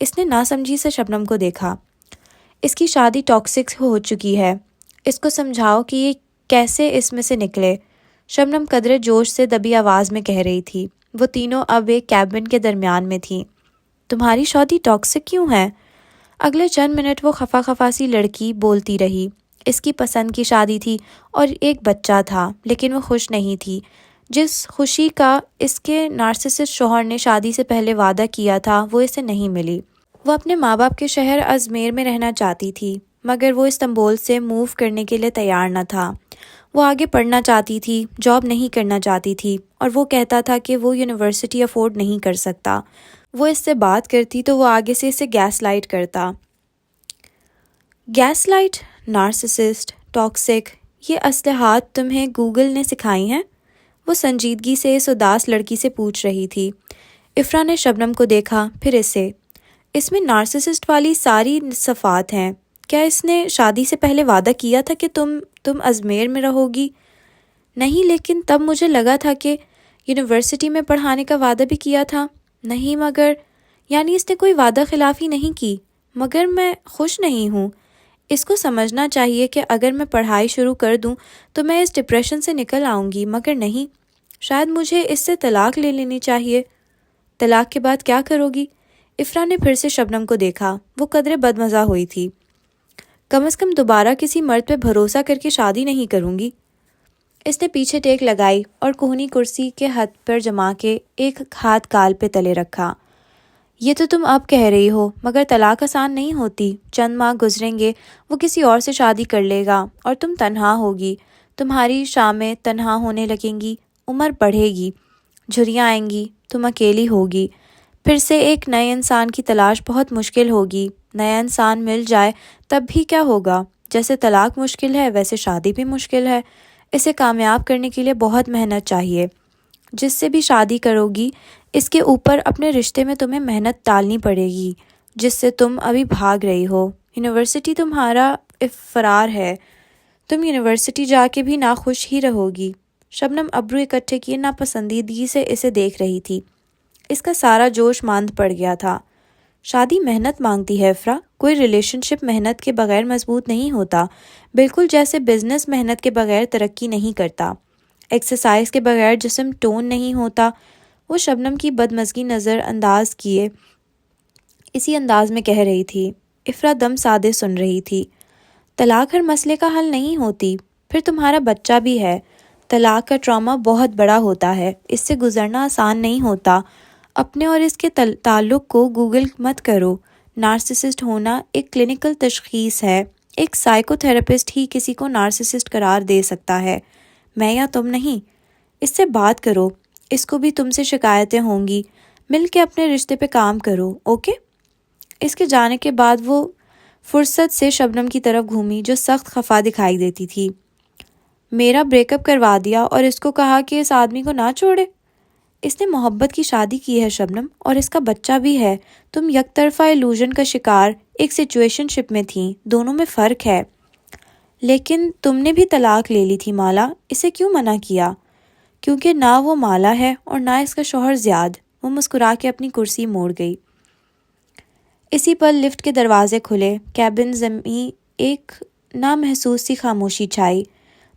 S1: اس نے ناسمجھی سے شبنم کو دیکھا۔ اس کی شادی ٹاکسک ہو چکی ہے، اس کو سمجھاؤ کہ یہ کیسے اس میں سے نکلے۔ شبنم قدرے جوش سے دبی آواز میں کہہ رہی تھی۔ وہ تینوں اب ایک کیبن کے درمیان میں تھیں۔ تمہاری شادی ٹاکسک کیوں ہے؟ اگلے چند منٹ وہ خفا خفا سی لڑکی بولتی رہی۔ اس کی پسند کی شادی تھی اور ایک بچہ تھا، لیکن وہ خوش نہیں تھی۔ جس خوشی کا اس کے نارسسسٹ شوہر نے شادی سے پہلے وعدہ کیا تھا وہ اسے نہیں ملی۔ وہ اپنے ماں باپ کے شہر ازمیر میں رہنا چاہتی تھی، مگر وہ استنبول سے موو کرنے کے لیے تیار نہ تھا۔ وہ آگے پڑھنا چاہتی تھی، جاب نہیں کرنا چاہتی تھی، اور وہ کہتا تھا کہ وہ یونیورسٹی افورڈ نہیں کر سکتا۔ وہ اس سے بات کرتی تو وہ آگے سے اسے گیس لائٹ کرتا۔ گیس لائٹ، نارسسسٹ، ٹاکسک، یہ اصطلاحات تمہیں گوگل نے سکھائی ہیں؟ وہ سنجیدگی سے اس اداس لڑکی سے پوچھ رہی تھی۔ افرا نے شبنم کو دیکھا، پھر اسے۔ اس میں نارسسسٹ والی ساری صفات ہیں۔ کیا اس نے شادی سے پہلے وعدہ کیا تھا کہ تم ازمیر میں رہو گی؟ نہیں، لیکن تب مجھے لگا تھا کہ یونیورسٹی میں پڑھانے کا وعدہ بھی کیا تھا۔ نہیں، مگر یعنی اس نے کوئی وعدہ خلافی نہیں کی۔ مگر میں خوش نہیں ہوں۔ اس کو سمجھنا چاہیے کہ اگر میں پڑھائی شروع کر دوں تو میں اس ڈپریشن سے نکل آؤں گی، مگر نہیں، شاید مجھے اس سے طلاق لے لینی چاہیے۔ طلاق کے بعد کیا کرو گی؟ افرا نے پھر سے شبنم کو دیکھا، وہ قدرے بدمزہ ہوئی تھی۔ کم از کم دوبارہ کسی مرد پہ بھروسہ کر کے شادی نہیں کروں گی۔ اس نے پیچھے ٹیک لگائی اور کوہنی کرسی کے ہتھ پر جما کے ایک ہاتھ گال پہ تلے رکھا۔ یہ تو تم اب کہہ رہی ہو، مگر طلاق آسان نہیں ہوتی۔ چند ماہ گزریں گے، وہ کسی اور سے شادی کر لے گا اور تم تنہا ہوگی، تمہاری شامیں تنہا ہونے لگیں گی، عمر بڑھے گی، جھریاں آئیں گی، تم اکیلی ہوگی، پھر سے ایک نئے انسان کی تلاش بہت مشکل ہوگی۔ نیا انسان مل جائے تب بھی کیا ہوگا؟ جیسے طلاق مشکل ہے ویسے شادی بھی مشکل ہے۔ اسے کامیاب کرنے کے لیے بہت محنت چاہیے۔ جس سے بھی شادی کرو گی اس کے اوپر اپنے رشتے میں تمہیں محنت ڈالنی پڑے گی، جس سے تم ابھی بھاگ رہی ہو۔ یونیورسٹی تمہارا فرار ہے، تم یونیورسٹی جا کے بھی ناخوش ہی رہو گی۔ شبنم ابرو اکٹھے کیے ناپسندیدگی سے اسے دیکھ رہی تھی۔ اس کا سارا جوش ماند پڑ گیا تھا۔ شادی محنت مانگتی ہے افرا، کوئی ریلیشن شپ محنت کے بغیر مضبوط نہیں ہوتا، بالکل جیسے بزنس محنت کے بغیر ترقی نہیں کرتا، ایکسرسائز کے بغیر جسم ٹون نہیں ہوتا۔ وہ شبنم کی بدمزگی نظر انداز کیے اسی انداز میں کہہ رہی تھی۔ افرا دم سادے سن رہی تھی۔ طلاق ہر مسئلے کا حل نہیں ہوتی، پھر تمہارا بچہ بھی ہے۔ طلاق کا ٹراما بہت بڑا ہوتا ہے، اس سے گزرنا آسان نہیں ہوتا۔ اپنے اور اس کے تعلق کو گوگل مت کرو۔ نارسسسٹ ہونا ایک کلینکل تشخیص ہے، ایک سائیکو تھراپسٹ ہی کسی کو نارسسسٹ قرار دے سکتا ہے، میں یا تم نہیں۔ اس سے بات کرو، اس کو بھی تم سے شکایتیں ہوں گی، مل کے اپنے رشتے پہ کام کرو، اوکے؟ اس کے جانے کے بعد وہ فرصت سے شبنم کی طرف گھومی جو سخت خفا دکھائی دیتی تھی۔ میرا بریک اپ کروا دیا اور اس کو کہا کہ اس آدمی کو نہ چھوڑے۔ اس نے محبت کی شادی کی ہے شبنم، اور اس کا بچہ بھی ہے۔ تم یک طرفہ ایلوژن کا شکار ایک سچویشن شپ میں تھیں، دونوں میں فرق ہے۔ لیکن تم نے بھی طلاق لے لی تھی مالا، اسے کیوں منع کیا؟ کیونکہ نہ وہ مالا ہے اور نہ اس کا شوہر زیاد۔ وہ مسکرا کے اپنی کرسی موڑ گئی۔ اسی پر لفٹ کے دروازے کھلے، کیبن زمیں ایک نامحسوس سی خاموشی چھائی،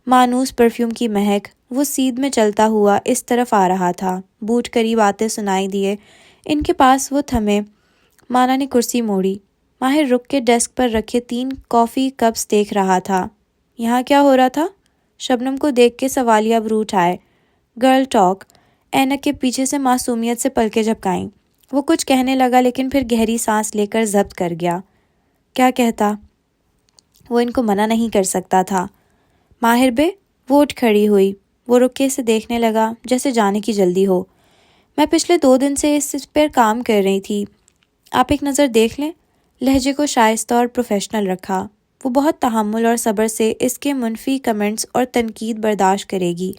S1: مانوس پرفیوم کی مہک۔ وہ سیدھ میں چلتا ہوا اس طرف آ رہا تھا، بوٹ قریب آتے سنائی دیے۔ ان کے پاس وہ تھمے۔ مالا نے کرسی موڑی۔ ماہر رک کے ڈیسک پر رکھے 3 کافی کپس دیکھ رہا تھا۔ یہاں کیا ہو رہا تھا؟ شبنم کو دیکھ کے سوالیہ ابرو اٹھائے۔ Girl talk. اینک کے پیچھے سے معصومیت سے پلکیں جھپکائیں۔ وہ کچھ کہنے لگا لیکن پھر گہری سانس لے کر ضبط کر گیا۔ کیا کہتا؟ وہ ان کو منع نہیں کر سکتا تھا۔ ماہر بے؟ وہ اٹھ کھڑی ہوئی۔ وہ رک کے اسے دیکھنے لگا جیسے جانے کی جلدی ہو۔ میں پچھلے 2 دن سے اس پر کام کر رہی تھی، آپ ایک نظر دیکھ لیں۔ لہجے کو شائستہ اور پروفیشنل رکھا۔ وہ بہت تحمل اور صبر سے اس کے منفی کمنٹس اور تنقید برداشت کرے گی۔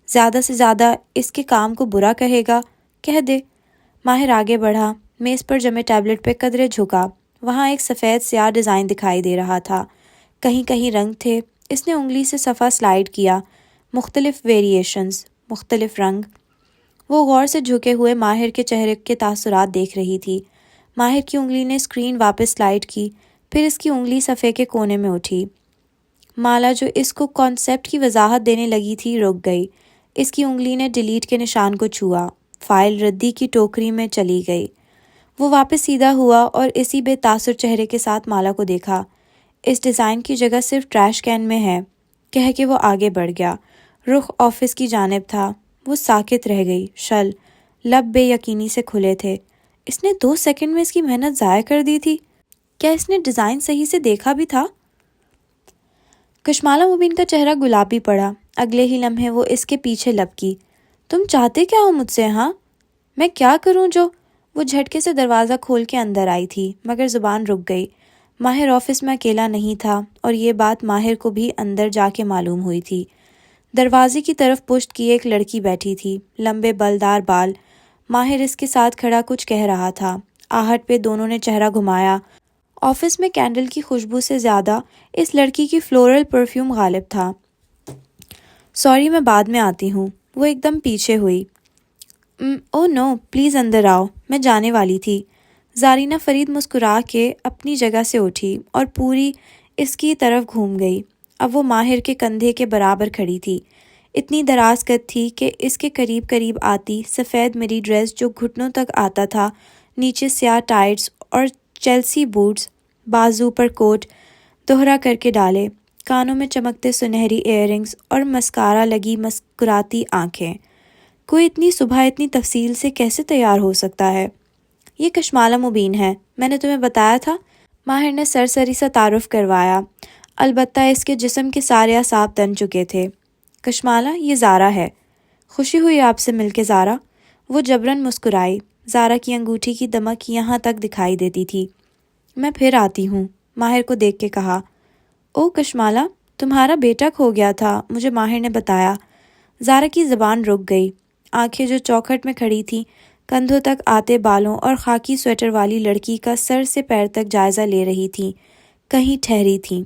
S1: زیادہ سے زیادہ اس کے کام کو برا کہے گا، کہہ دے۔ ماہر آگے بڑھا، میز پر جمے ٹیبلٹ پہ قدرے جھکا۔ وہاں ایک سفید سیاہ ڈیزائن دکھائی دے رہا تھا، کہیں کہیں رنگ تھے۔ اس نے انگلی سے صفحہ سلائیڈ کیا، مختلف ویریشنز، مختلف رنگ۔ وہ غور سے جھکے ہوئے ماہر کے چہرے کے تاثرات دیکھ رہی تھی۔ ماہر کی انگلی نے اسکرین واپس سلائیڈ کی، پھر اس کی انگلی صفحے کے کونے میں اٹھی۔ مالا جو اس کو کانسیپٹ کی وضاحت دینے لگی تھی رک گئی۔ اس کی انگلی نے ڈیلیٹ کے نشان کو چھوا، فائل ردی کی ٹوکری میں چلی گئی۔ وہ واپس سیدھا ہوا اور اسی بے تاثر چہرے کے ساتھ مالا کو دیکھا۔ اس ڈیزائن کی جگہ صرف ٹریش کین میں ہے، کہہ کے وہ آگے بڑھ گیا۔ رخ آفس کی جانب تھا۔ وہ ساکت رہ گئی، شل، لب بے یقینی سے کھلے تھے۔ اس نے 2 سیکنڈ میں اس کی محنت ضائع کر دی تھی۔ کیا اس نے ڈیزائن صحیح سے دیکھا بھی تھا؟ کشمالہ مبین کا چہرہ گلابی پڑا۔ اگلے ہی لمحے وہ اس کے پیچھے لپکی۔ تم چاہتے کیا ہو مجھ سے؟ ہاں میں کیا کروں جو؟ وہ جھٹکے سے دروازہ کھول کے اندر آئی تھی، مگر زبان رک گئی۔ ماہر آفس میں اکیلا نہیں تھا، اور یہ بات ماہر کو بھی اندر جا کے معلوم ہوئی تھی۔ دروازے کی طرف پشت کیے ایک لڑکی بیٹھی تھی، لمبے بلدار بال۔ ماہر اس کے ساتھ کھڑا کچھ کہہ رہا تھا۔ آہٹ پہ دونوں نے چہرہ گھمایا۔ آفس میں کینڈل کی خوشبو سے زیادہ اس لڑکی کی فلورل پرفیوم غالب تھا۔ سوری، میں بعد میں آتی ہوں۔ وہ ایک دم پیچھے ہوئی۔ او نو، پلیز اندر آؤ، میں جانے والی تھی۔ زارینہ فرید مسکرا کے اپنی جگہ سے اٹھی اور پوری اس کی طرف گھوم گئی۔ اب وہ ماہر کے کندھے کے برابر کھڑی تھی، اتنی دراز قد تھی کہ اس کے قریب قریب آتی۔ سفید میری ڈریس جو گھٹنوں تک آتا تھا، نیچے سیاہ ٹائٹس اور چیلسی بوٹس، بازو پر کوٹ دوہرا کر کے ڈالے، کانوں میں چمکتے سنہری ایئر رنگز اور مسکارا لگی مسکراتی آنکھیں۔ کوئی اتنی صبح اتنی تفصیل سے کیسے تیار ہو سکتا ہے؟ یہ کشمالہ مبین ہے، میں نے تمہیں بتایا تھا۔ ماہر نے سرسری سا تعارف کروایا، البتہ اس کے جسم کے سارے اعصاب تن چکے تھے۔ کشمالہ، یہ زارا ہے۔ خوشی ہوئی آپ سے مل کے زارا۔ وہ جبراً مسکرائی۔ زارا کی انگوٹھی کی دمک یہاں تک دکھائی دیتی تھی۔ میں پھر آتی ہوں، ماہر کو دیکھ کے کہا۔ او کشمالہ، تمہارا بیٹا کھو گیا تھا، مجھے ماہر نے بتایا۔ زارا کی زبان رک گئی۔ آنکھیں جو چوکھٹ میں کھڑی تھیں، کندھوں تک آتے بالوں اور خاکی سویٹر والی لڑکی کا سر سے پیر تک جائزہ لے رہی تھیں، کہیں ٹھہری تھیں۔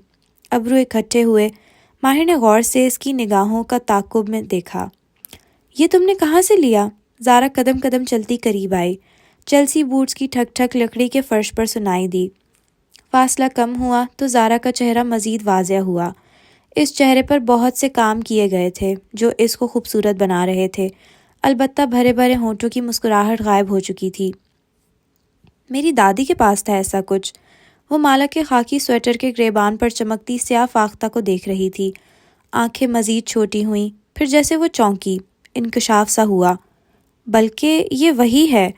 S1: ابرو اکٹھے ہوئے۔ ماہر نے غور سے اس کی نگاہوں کا تعاقب میں دیکھا۔ یہ تم نے کہاں سے لیا؟ زارا قدم قدم چلتی قریب آئی۔ چیلسی بوٹس کی ٹھک ٹھک لکڑی کے فرش پر سنائی دی۔ فاصلہ کم ہوا تو زارا کا چہرہ مزید واضح ہوا۔ اس چہرے پر بہت سے کام کیے گئے تھے جو اس کو خوبصورت بنا رہے تھے، البتہ بھرے بھرے ہونٹوں کی مسکراہٹ غائب ہو چکی تھی۔ میری دادی کے پاس تھا ایسا کچھ۔ وہ مالا کے خاکی سویٹر کے گریبان پر چمکتی سیاہ فاختہ کو دیکھ رہی تھی۔ آنکھیں مزید چھوٹی ہوئیں، پھر جیسے وہ چونکی، انکشاف سا ہوا۔ بلکہ یہ وہی ہے۔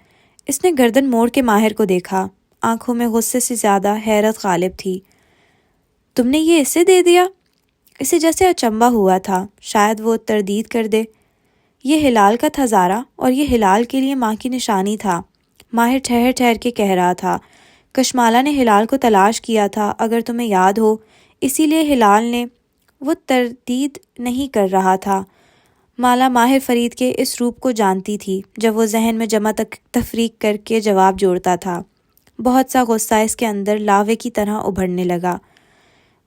S1: اس نے گردن موڑ کے ماہر کو دیکھا۔ آنکھوں میں غصے سے زیادہ حیرت غالب تھی۔ تم نے یہ اسے دے دیا؟ اسے جیسے اچنبھا ہوا تھا، شاید وہ تردید کر دے۔ یہ ہلال کا تھا زارا، اور یہ ہلال کے لیے ماں کی نشانی تھا۔ ماہر ٹھہر ٹھہر کے کہہ رہا تھا۔ کشمالہ نے ہلال کو تلاش کیا تھا، اگر تمہیں یاد ہو، اسی لیے ہلال نے وہ تردید نہیں کر رہا تھا۔ مالا ماہر فرید کے اس روپ کو جانتی تھی جب وہ ذہن میں جمع تفریق کر کے جواب جوڑتا تھا۔ بہت سا غصہ اس کے اندر لاوے کی طرح ابھرنے لگا۔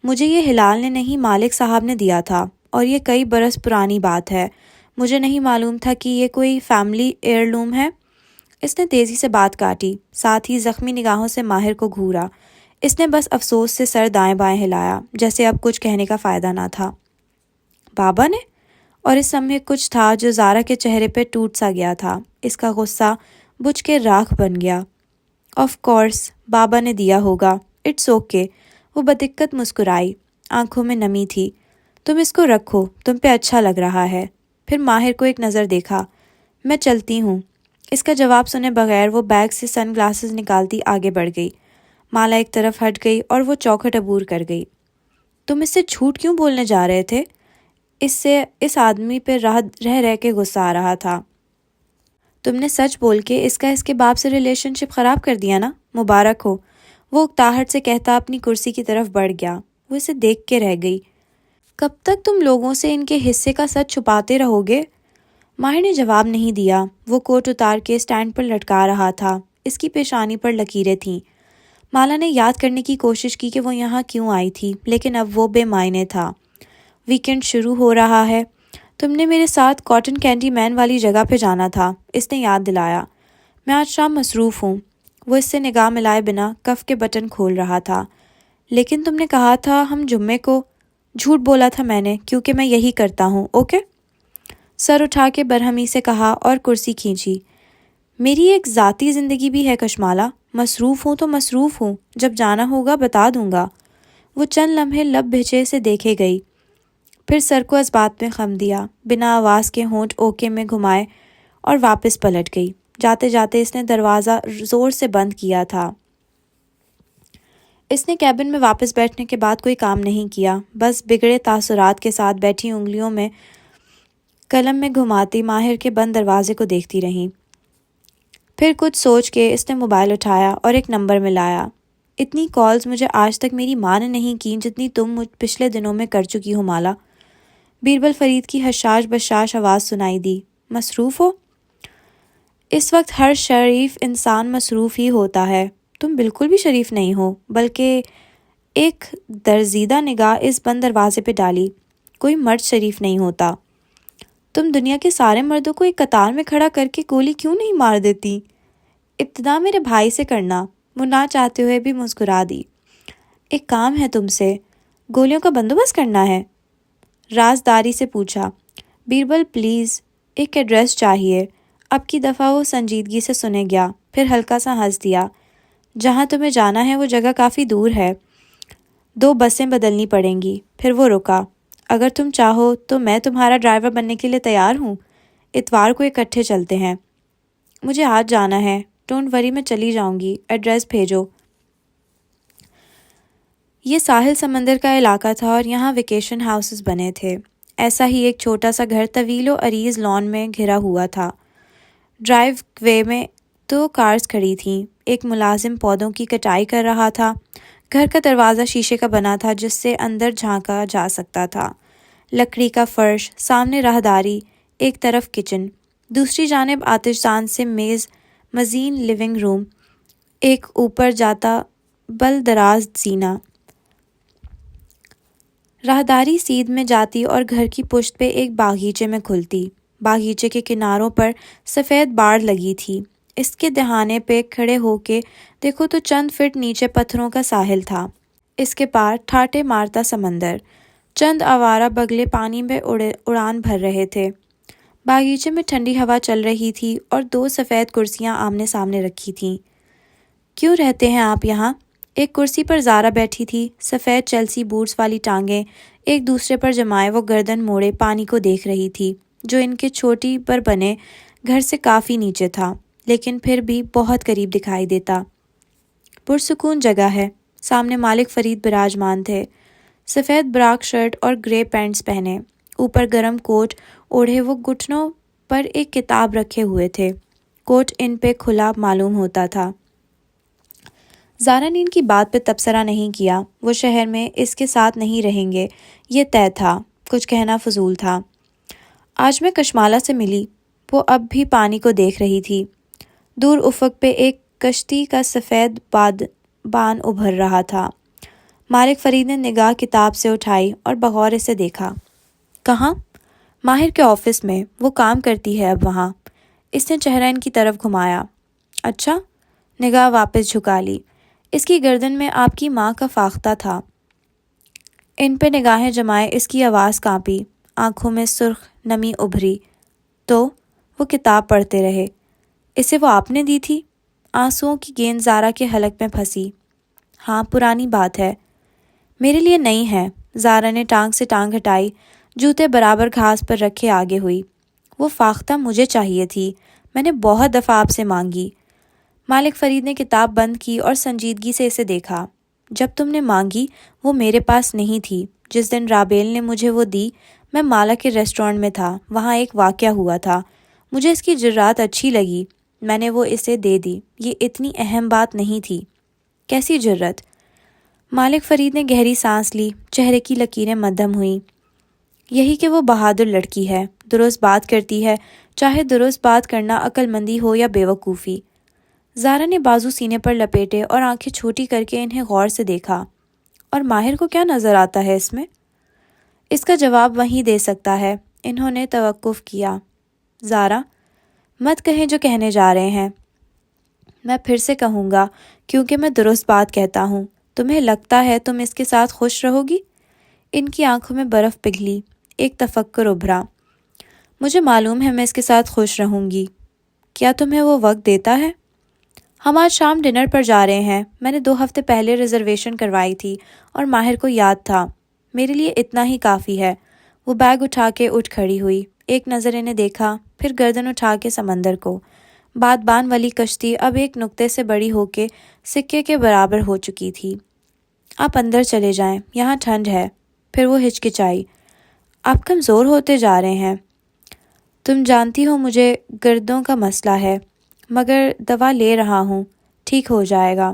S1: مجھے یہ ہلال نے نہیں، مالک صاحب نے دیا تھا، اور یہ کئی برس پرانی بات ہے۔ مجھے نہیں معلوم تھا کہ یہ کوئی فیملی ایئرلوم ہے۔ اس نے تیزی سے بات کاٹی، ساتھ ہی زخمی نگاہوں سے ماہر کو گھورا۔ اس نے بس افسوس سے سر دائیں بائیں ہلایا، جیسے اب کچھ کہنے کا فائدہ نہ تھا۔ بابا نے؟ اور اس سمے کچھ تھا جو زارا کے چہرے پہ ٹوٹ سا گیا تھا۔ اس کا غصہ بجھ کے راکھ بن گیا۔ آف کورس بابا نے دیا ہوگا، اٹس اوکے۔ وہ بدقت مسکرائی، آنکھوں میں نمی تھی۔ تم اس کو رکھو، تم پہ اچھا لگ رہا ہے۔ پھر ماہر کو ایک نظر دیکھا۔ میں چلتی ہوں۔ اس کا جواب سنے بغیر وہ بیگ سے سن گلاسز نکالتی آگے بڑھ گئی۔ مالا ایک طرف ہٹ گئی اور وہ چوکھٹ عبور کر گئی۔ تم اس سے جھوٹ کیوں بولنے جا رہے تھے؟ اس آدمی پہ رہ کے غصہ آ رہا تھا۔ تم نے سچ بول کے اس کے باپ سے ریلیشن شپ خراب کر دیا نا، مبارک ہو۔ وہ اکتاہٹ سے کہتا اپنی کرسی کی طرف بڑھ گیا۔ وہ اسے دیکھ کے رہ گئی۔ کب تک تم لوگوں سے ان کے حصے کا سچ چھپاتے رہو گے؟ ماہر نے جواب نہیں دیا۔ وہ کوٹ اتار کے سٹینڈ پر لٹکا رہا تھا۔ اس کی پیشانی پر لکیریں تھیں۔ مالا نے یاد کرنے کی کوشش کی کہ وہ یہاں کیوں آئی تھی، لیکن اب وہ بے معنی تھا۔ ویکنڈ شروع ہو رہا ہے، تم نے میرے ساتھ کاٹن کینڈی مین والی جگہ پہ جانا تھا، اس نے یاد دلایا۔ میں آج شام مصروف ہوں۔ وہ اس سے نگاہ ملائے بنا کف کے بٹن کھول رہا تھا۔ لیکن تم نے کہا تھا ہم جمعے کو۔ جھوٹ بولا تھا میں نے، کیونکہ میں یہی کرتا ہوں، اوکے؟ سر اٹھا کے برہمی سے کہا اور کرسی کھینچی۔ میری ایک ذاتی زندگی بھی ہے کشمالہ، مصروف ہوں تو مصروف ہوں، جب جانا ہوگا بتا دوں گا۔ وہ چند لمحے لب بھیجے سے دیکھے گئی، پھر سر کو اس بات میں خم دیا، بنا آواز کے ہونٹ اوکے میں گھمائے اور واپس پلٹ گئی۔ جاتے جاتے اس نے دروازہ زور سے بند کیا تھا۔ اس نے کیبن میں واپس بیٹھنے کے بعد کوئی کام نہیں کیا، بس بگڑے تاثرات کے ساتھ بیٹھی انگلیوں میں قلم میں گھماتی ماہر کے بند دروازے کو دیکھتی رہی۔ پھر کچھ سوچ کے اس نے موبائل اٹھایا اور ایک نمبر ملایا۔ اتنی کالز مجھے آج تک میری ماں نے نہیں کی جتنی تم مجھ پچھلے دنوں میں کر چکی ہو مالا۔ بیربل فرید کی حشاش بشاش آواز سنائی دی۔ مصروف ہو؟ اس وقت ہر شریف انسان مصروف ہی ہوتا ہے۔ تم بالکل بھی شریف نہیں ہو، بلکہ ایک درزیدہ نگاہ اس بند دروازے پہ ڈالی۔ کوئی مرد شریف نہیں ہوتا۔ تم دنیا کے سارے مردوں کو ایک قطار میں کھڑا کر کے گولی کیوں نہیں مار دیتی؟ ابتدا میرے بھائی سے کرنا۔ وہ نہ چاہتے ہوئے بھی مسکرا دی۔ ایک کام ہے تم سے، گولیوں کا بندوبست کرنا ہے؟ رازداری سے پوچھا۔ بیربل پلیز، ایک ایڈریس چاہیے۔ اب کی دفعہ وہ سنجیدگی سے سنے گیا، پھر ہلکا سا ہنس دیا۔ جہاں تمہیں جانا ہے وہ جگہ کافی دور ہے، 2 بسیں بدلنی پڑیں گی۔ پھر وہ رکا۔ اگر تم چاہو تو میں تمہارا ڈرائیور بننے کے لیے تیار ہوں۔ اتوار کو اکٹھے چلتے ہیں۔ مجھے آج جانا ہے، ڈونٹ وری، میں چلی جاؤں گی، ایڈریس بھیجو۔ یہ ساحل سمندر کا علاقہ تھا اور یہاں ویکیشن ہاؤسز بنے تھے۔ ایسا ہی ایک چھوٹا سا گھر طویل و عریض لان میں گھرا ہوا تھا۔ ڈرائیو وے میں 2 کارز کھڑی تھیں۔ ایک ملازم پودوں کی کٹائی کر رہا تھا۔ گھر کا دروازہ شیشے کا بنا تھا جس سے اندر جھانکا جا سکتا تھا۔ لکڑی کا فرش، سامنے راہداری، ایک طرف کچن، دوسری جانب آتش دان سے میز، مزین لیونگ روم، ایک اوپر جاتا بل دراز زینہ۔ راہداری سیدھ میں جاتی اور گھر کی پشت پہ ایک باغیچے میں کھلتی۔ باغیچے کے کناروں پر سفید باڑ لگی تھی۔ اس کے دہانے پہ کھڑے ہو کے دیکھو تو چند فٹ نیچے پتھروں کا ساحل تھا۔ اس کے پار ٹھاٹے مارتا سمندر۔ چند آوارہ بگلے پانی میں اڑان بھر رہے تھے۔ باغیچے میں ٹھنڈی ہوا چل رہی تھی اور 2 سفید کرسیاں آمنے سامنے رکھی تھیں۔ کیوں رہتے ہیں آپ یہاں؟ ایک کرسی پر زارا بیٹھی تھی، سفید چیلسی بوٹس والی ٹانگیں ایک دوسرے پر جمائے وہ گردن موڑے پانی کو دیکھ رہی تھی، جو ان کے چھوٹی پر بنے گھر سے کافی نیچے تھا، لیکن پھر بھی بہت قریب دکھائی دیتا۔ پرسکون جگہ ہے۔ سامنے مالک فرید براجمان تھے، سفید براک شرٹ اور گرے پینٹس پہنے، اوپر گرم کوٹ اوڑھے وہ گھٹنوں پر ایک کتاب رکھے ہوئے تھے۔ کوٹ ان پہ کھلا معلوم ہوتا تھا۔ زارا نے ان کی بات پہ تبصرہ نہیں کیا، وہ شہر میں اس کے ساتھ نہیں رہیں گے، یہ طے تھا، کچھ کہنا فضول تھا۔ آج میں کشمالہ سے ملی، وہ اب بھی پانی کو دیکھ رہی تھی۔ دور افق پہ ایک کشتی کا سفید بان ابھر رہا تھا۔ مالک فرید نے نگاہ کتاب سے اٹھائی اور بغور اسے دیکھا۔ کہاں؟ ماہر کے آفس میں، وہ کام کرتی ہے اب وہاں۔ اس نے چہرہ ان کی طرف گھمایا۔ اچھا؟ نگاہ واپس جھکا لی۔ اس کی گردن میں آپ کی ماں کا فاختہ تھا۔ ان پہ نگاہیں جمائے اس کی آواز کانپی، آنکھوں میں سرخ نمی ابھری۔ تو وہ کتاب پڑھتے رہے۔ اسے وہ آپ نے دی تھی؟ آنسوؤں کی گیند زارا کے حلق میں پھنسی۔ ہاں، پرانی بات ہے، میرے لیے نئی ہے۔ زارا نے ٹانگ سے ٹانگ ہٹائی، جوتے برابر گھاس پر رکھے آگے ہوئی۔ وہ فاختہ مجھے چاہیے تھی، میں نے بہت دفعہ آپ سے مانگی۔ مالک فرید نے کتاب بند کی اور سنجیدگی سے اسے دیکھا۔ جب تم نے مانگی وہ میرے پاس نہیں تھی۔ جس دن رابیل نے مجھے وہ دی، میں مالا کے ریسٹورانٹ میں تھا، وہاں ایک واقعہ ہوا تھا، مجھے اس کی جرات اچھی لگی، میں نے وہ اسے دے دی۔ یہ اتنی اہم بات نہیں تھی۔ کیسی جرت؟ مالک فرید نے گہری سانس لی، چہرے کی لکیریں مدھم ہوئیں۔ یہی کہ وہ بہادر لڑکی ہے، درست بات کرتی ہے، چاہے درست بات کرنا عقل مندی ہو یا بیوقوفی۔ زارا نے بازو سینے پر لپیٹے اور آنکھیں چھوٹی کر کے انہیں غور سے دیکھا۔ اور ماہر کو کیا نظر آتا ہے اس میں؟ اس کا جواب وہیں دے سکتا ہے۔ انہوں نے توقف کیا۔ زارا، مت کہیں جو کہنے جا رہے ہیں۔ میں پھر سے کہوں گا، کیونکہ میں درست بات کہتا ہوں۔ تمہیں لگتا ہے تم اس کے ساتھ خوش رہو گی؟ ان کی آنکھوں میں برف پگھلی، ایک تفکر ابھرا۔ مجھے معلوم ہے میں اس کے ساتھ خوش رہوں گی۔ کیا تمہیں وہ وقت دیتا ہے؟ ہم آج شام ڈنر پر جا رہے ہیں، میں نے 2 ہفتے پہلے ریزرویشن کروائی تھی اور ماہر کو یاد تھا۔ میرے لیے اتنا ہی کافی ہے۔ وہ بیگ اٹھا کے اٹھ کھڑی ہوئی، ایک نظر انہیں دیکھا، پھر گردن اٹھا کے سمندر کو۔ بادبان والی کشتی اب ایک نقطے سے بڑی ہو کے سکے کے برابر ہو چکی تھی۔ آپ اندر چلے جائیں، یہاں ٹھنڈ ہے۔ پھر وہ ہچکچائی۔ آپ کمزور ہوتے جا رہے ہیں۔ تم جانتی ہو مجھے گردوں کا مسئلہ ہے، مگر دوا لے رہا ہوں، ٹھیک ہو جائے گا۔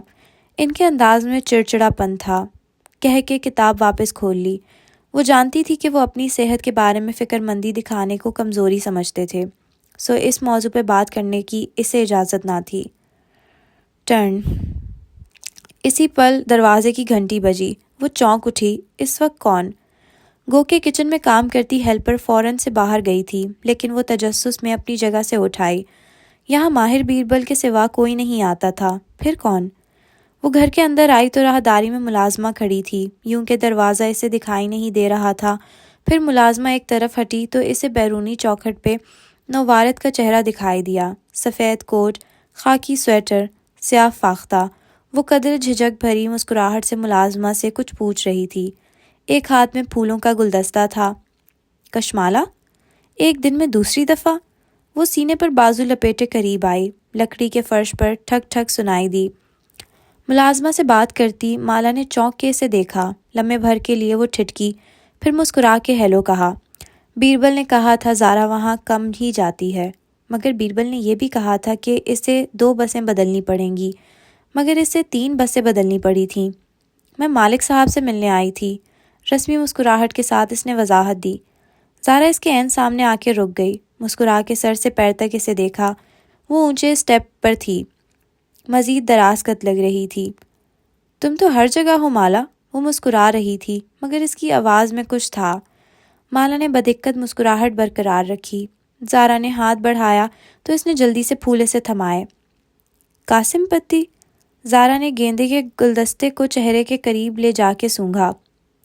S1: ان کے انداز میں چڑچڑا پن تھا۔ کہہ کے کتاب واپس کھول لی۔ وہ جانتی تھی کہ وہ اپنی صحت کے بارے میں فکر مندی دکھانے کو کمزوری سمجھتے تھے، سو اس موضوع پہ بات کرنے کی اسے اجازت نہ تھی۔ ٹرن۔ اسی پل دروازے کی گھنٹی بجی۔ وہ چونک اٹھی، اس وقت کون؟ گو کہ کچن میں کام کرتی ہیلپر فوراً سے باہر گئی تھی، لیکن وہ تجسس میں اپنی جگہ سے اٹھائی۔ یہاں ماہر بیربل کے سوا کوئی نہیں آتا تھا، پھر کون؟ وہ گھر کے اندر آئی تو راہداری میں ملازمہ کھڑی تھی، یوں کہ دروازہ اسے دکھائی نہیں دے رہا تھا۔ پھر ملازمہ ایک طرف ہٹی تو اسے بیرونی چوکھٹ پہ نوارت کا چہرہ دکھائی دیا، سفید کوٹ، خاکی سویٹر، سیاہ فاختہ۔ وہ قدر جھجک بھری مسکراہٹ سے ملازمہ سے کچھ پوچھ رہی تھی۔ ایک ہاتھ میں پھولوں کا گلدستہ تھا۔ کشمالہ؟ ایک دن میں دوسری دفعہ؟ وہ سینے پر بازو لپیٹے قریب آئی، لکڑی کے فرش پر ٹھک ٹھک سنائی دی۔ ملازمہ سے بات کرتی مالا نے چونک کے اسے دیکھا، لمحے بھر کے لیے وہ ٹھٹکی، پھر مسکرا کے ہیلو کہا۔ بیربل نے کہا تھا زارا وہاں کم ہی جاتی ہے، مگر بیربل نے یہ بھی کہا تھا کہ اسے 2 بسیں بدلنی پڑیں گی، مگر اسے 3 بسیں بدلنی پڑی تھیں۔ میں مالک صاحب سے ملنے آئی تھی، رسمی مسکراہٹ کے ساتھ اس نے وضاحت دی۔ زارا اس کے عین سامنے آ کے رک گئی، مسکرا کے سر سے پیر تک اسے دیکھا۔ وہ اونچے اسٹیپ پر تھی، مزید دراز قد لگ رہی تھی۔ تم تو ہر جگہ ہو مالا۔ وہ مسکرا رہی تھی، مگر اس کی آواز میں کچھ تھا۔ مالا نے بدقت مسکراہٹ برقرار رکھی۔ زارا نے ہاتھ بڑھایا تو اس نے جلدی سے پھول اسے تھمائے۔ قاسم پتی؟ زارا نے گیندے کے گلدستے کو چہرے کے قریب لے جا کے سونگھا۔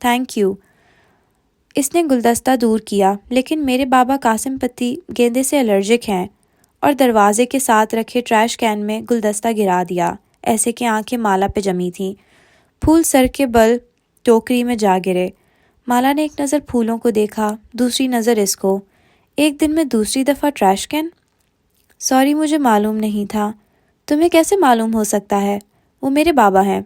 S1: Thank you. اس نے گلدستہ دور کیا، لیکن میرے بابا قاسم پتی گیندے سے الرجک ہیں، اور دروازے کے ساتھ رکھے ٹریش کین میں گلدستہ گرا دیا، ایسے کہ آنکھیں مالا پہ جمی تھیں۔ پھول سر کے بل ٹوکری میں جا گرے۔ مالا نے ایک نظر پھولوں کو دیکھا، دوسری نظر اس کو۔ ایک دن میں دوسری دفعہ ٹریش کین؟ سوری، مجھے معلوم نہیں تھا۔ تمہیں کیسے معلوم ہو سکتا ہے؟ وہ میرے بابا ہیں۔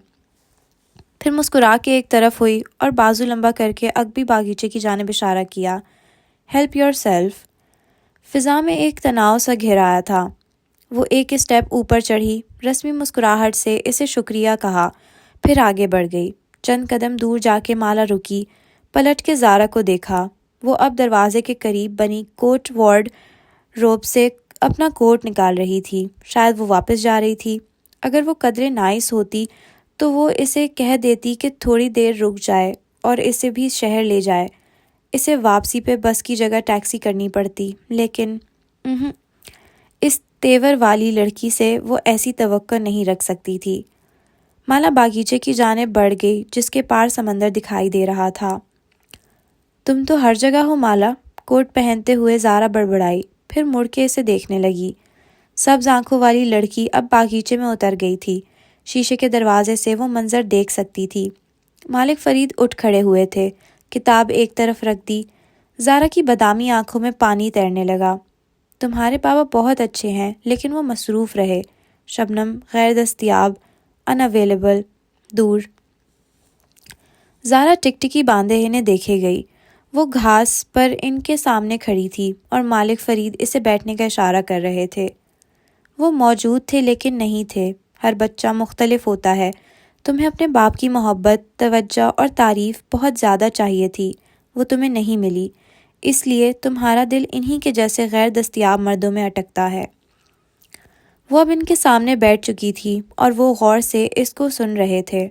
S1: پھر مسکرا کے ایک طرف ہوئی اور بازو لمبا کر کے عقبی باغیچے کی جانب اشارہ کیا۔ Help your self. فضا میں ایک تناؤ سا گھیر آیا تھا۔ وہ ایک اسٹیپ اوپر چڑھی، رسمی مسکراہٹ سے اسے شکریہ کہا، پھر آگے بڑھ گئی۔ چند قدم دور جا کے مالا رکی، پلٹ کے زارا کو دیکھا۔ وہ اب دروازے کے قریب بنی کوٹ وارڈ روب سے اپنا کوٹ نکال رہی تھی، شاید وہ واپس جا رہی تھی۔ اگر وہ قدرے نائس ہوتی تو وہ اسے کہہ دیتی کہ تھوڑی دیر رک جائے اور اسے بھی شہر لے جائے۔ اسے واپسی پہ بس کی جگہ ٹیکسی کرنی پڑتی، لیکن اس تیور والی لڑکی سے وہ ایسی توقع نہیں رکھ سکتی تھی۔ مالا باغیچے کی جانب بڑھ گئی جس کے پار سمندر دکھائی دے رہا تھا۔ تم تو ہر جگہ ہو مالا، کوٹ پہنتے ہوئے زارا بڑبڑائی، پھر مڑ کے اسے دیکھنے لگی۔ سبز آنکھوں والی لڑکی اب باغیچے میں اتر گئی تھی۔ شیشے کے دروازے سے وہ منظر دیکھ سکتی تھی۔ مالک فرید اٹھ کھڑے ہوئے تھے، کتاب ایک طرف رکھ دی۔ زارا کی بادامی آنکھوں میں پانی تیرنے لگا۔ تمہارے بابا بہت اچھے ہیں لیکن وہ مصروف رہے۔ شبنم، غیر دستیاب، انویلیبل، دور۔ زارا ٹکٹکی باندھے انہیں دیکھے گئی۔ وہ گھاس پر ان کے سامنے کھڑی تھی اور مالک فرید اسے بیٹھنے کا اشارہ کر رہے تھے۔ وہ موجود تھے لیکن نہیں تھے۔ ہر بچہ مختلف ہوتا ہے۔ تمہیں اپنے باپ کی محبت، توجہ اور تعریف بہت زیادہ چاہیے تھی، وہ تمہیں نہیں ملی، اس لیے تمہارا دل انہی کے جیسے غیر دستیاب مردوں میں اٹکتا ہے۔ وہ اب ان کے سامنے بیٹھ چکی تھی اور وہ غور سے اس کو سن رہے تھے۔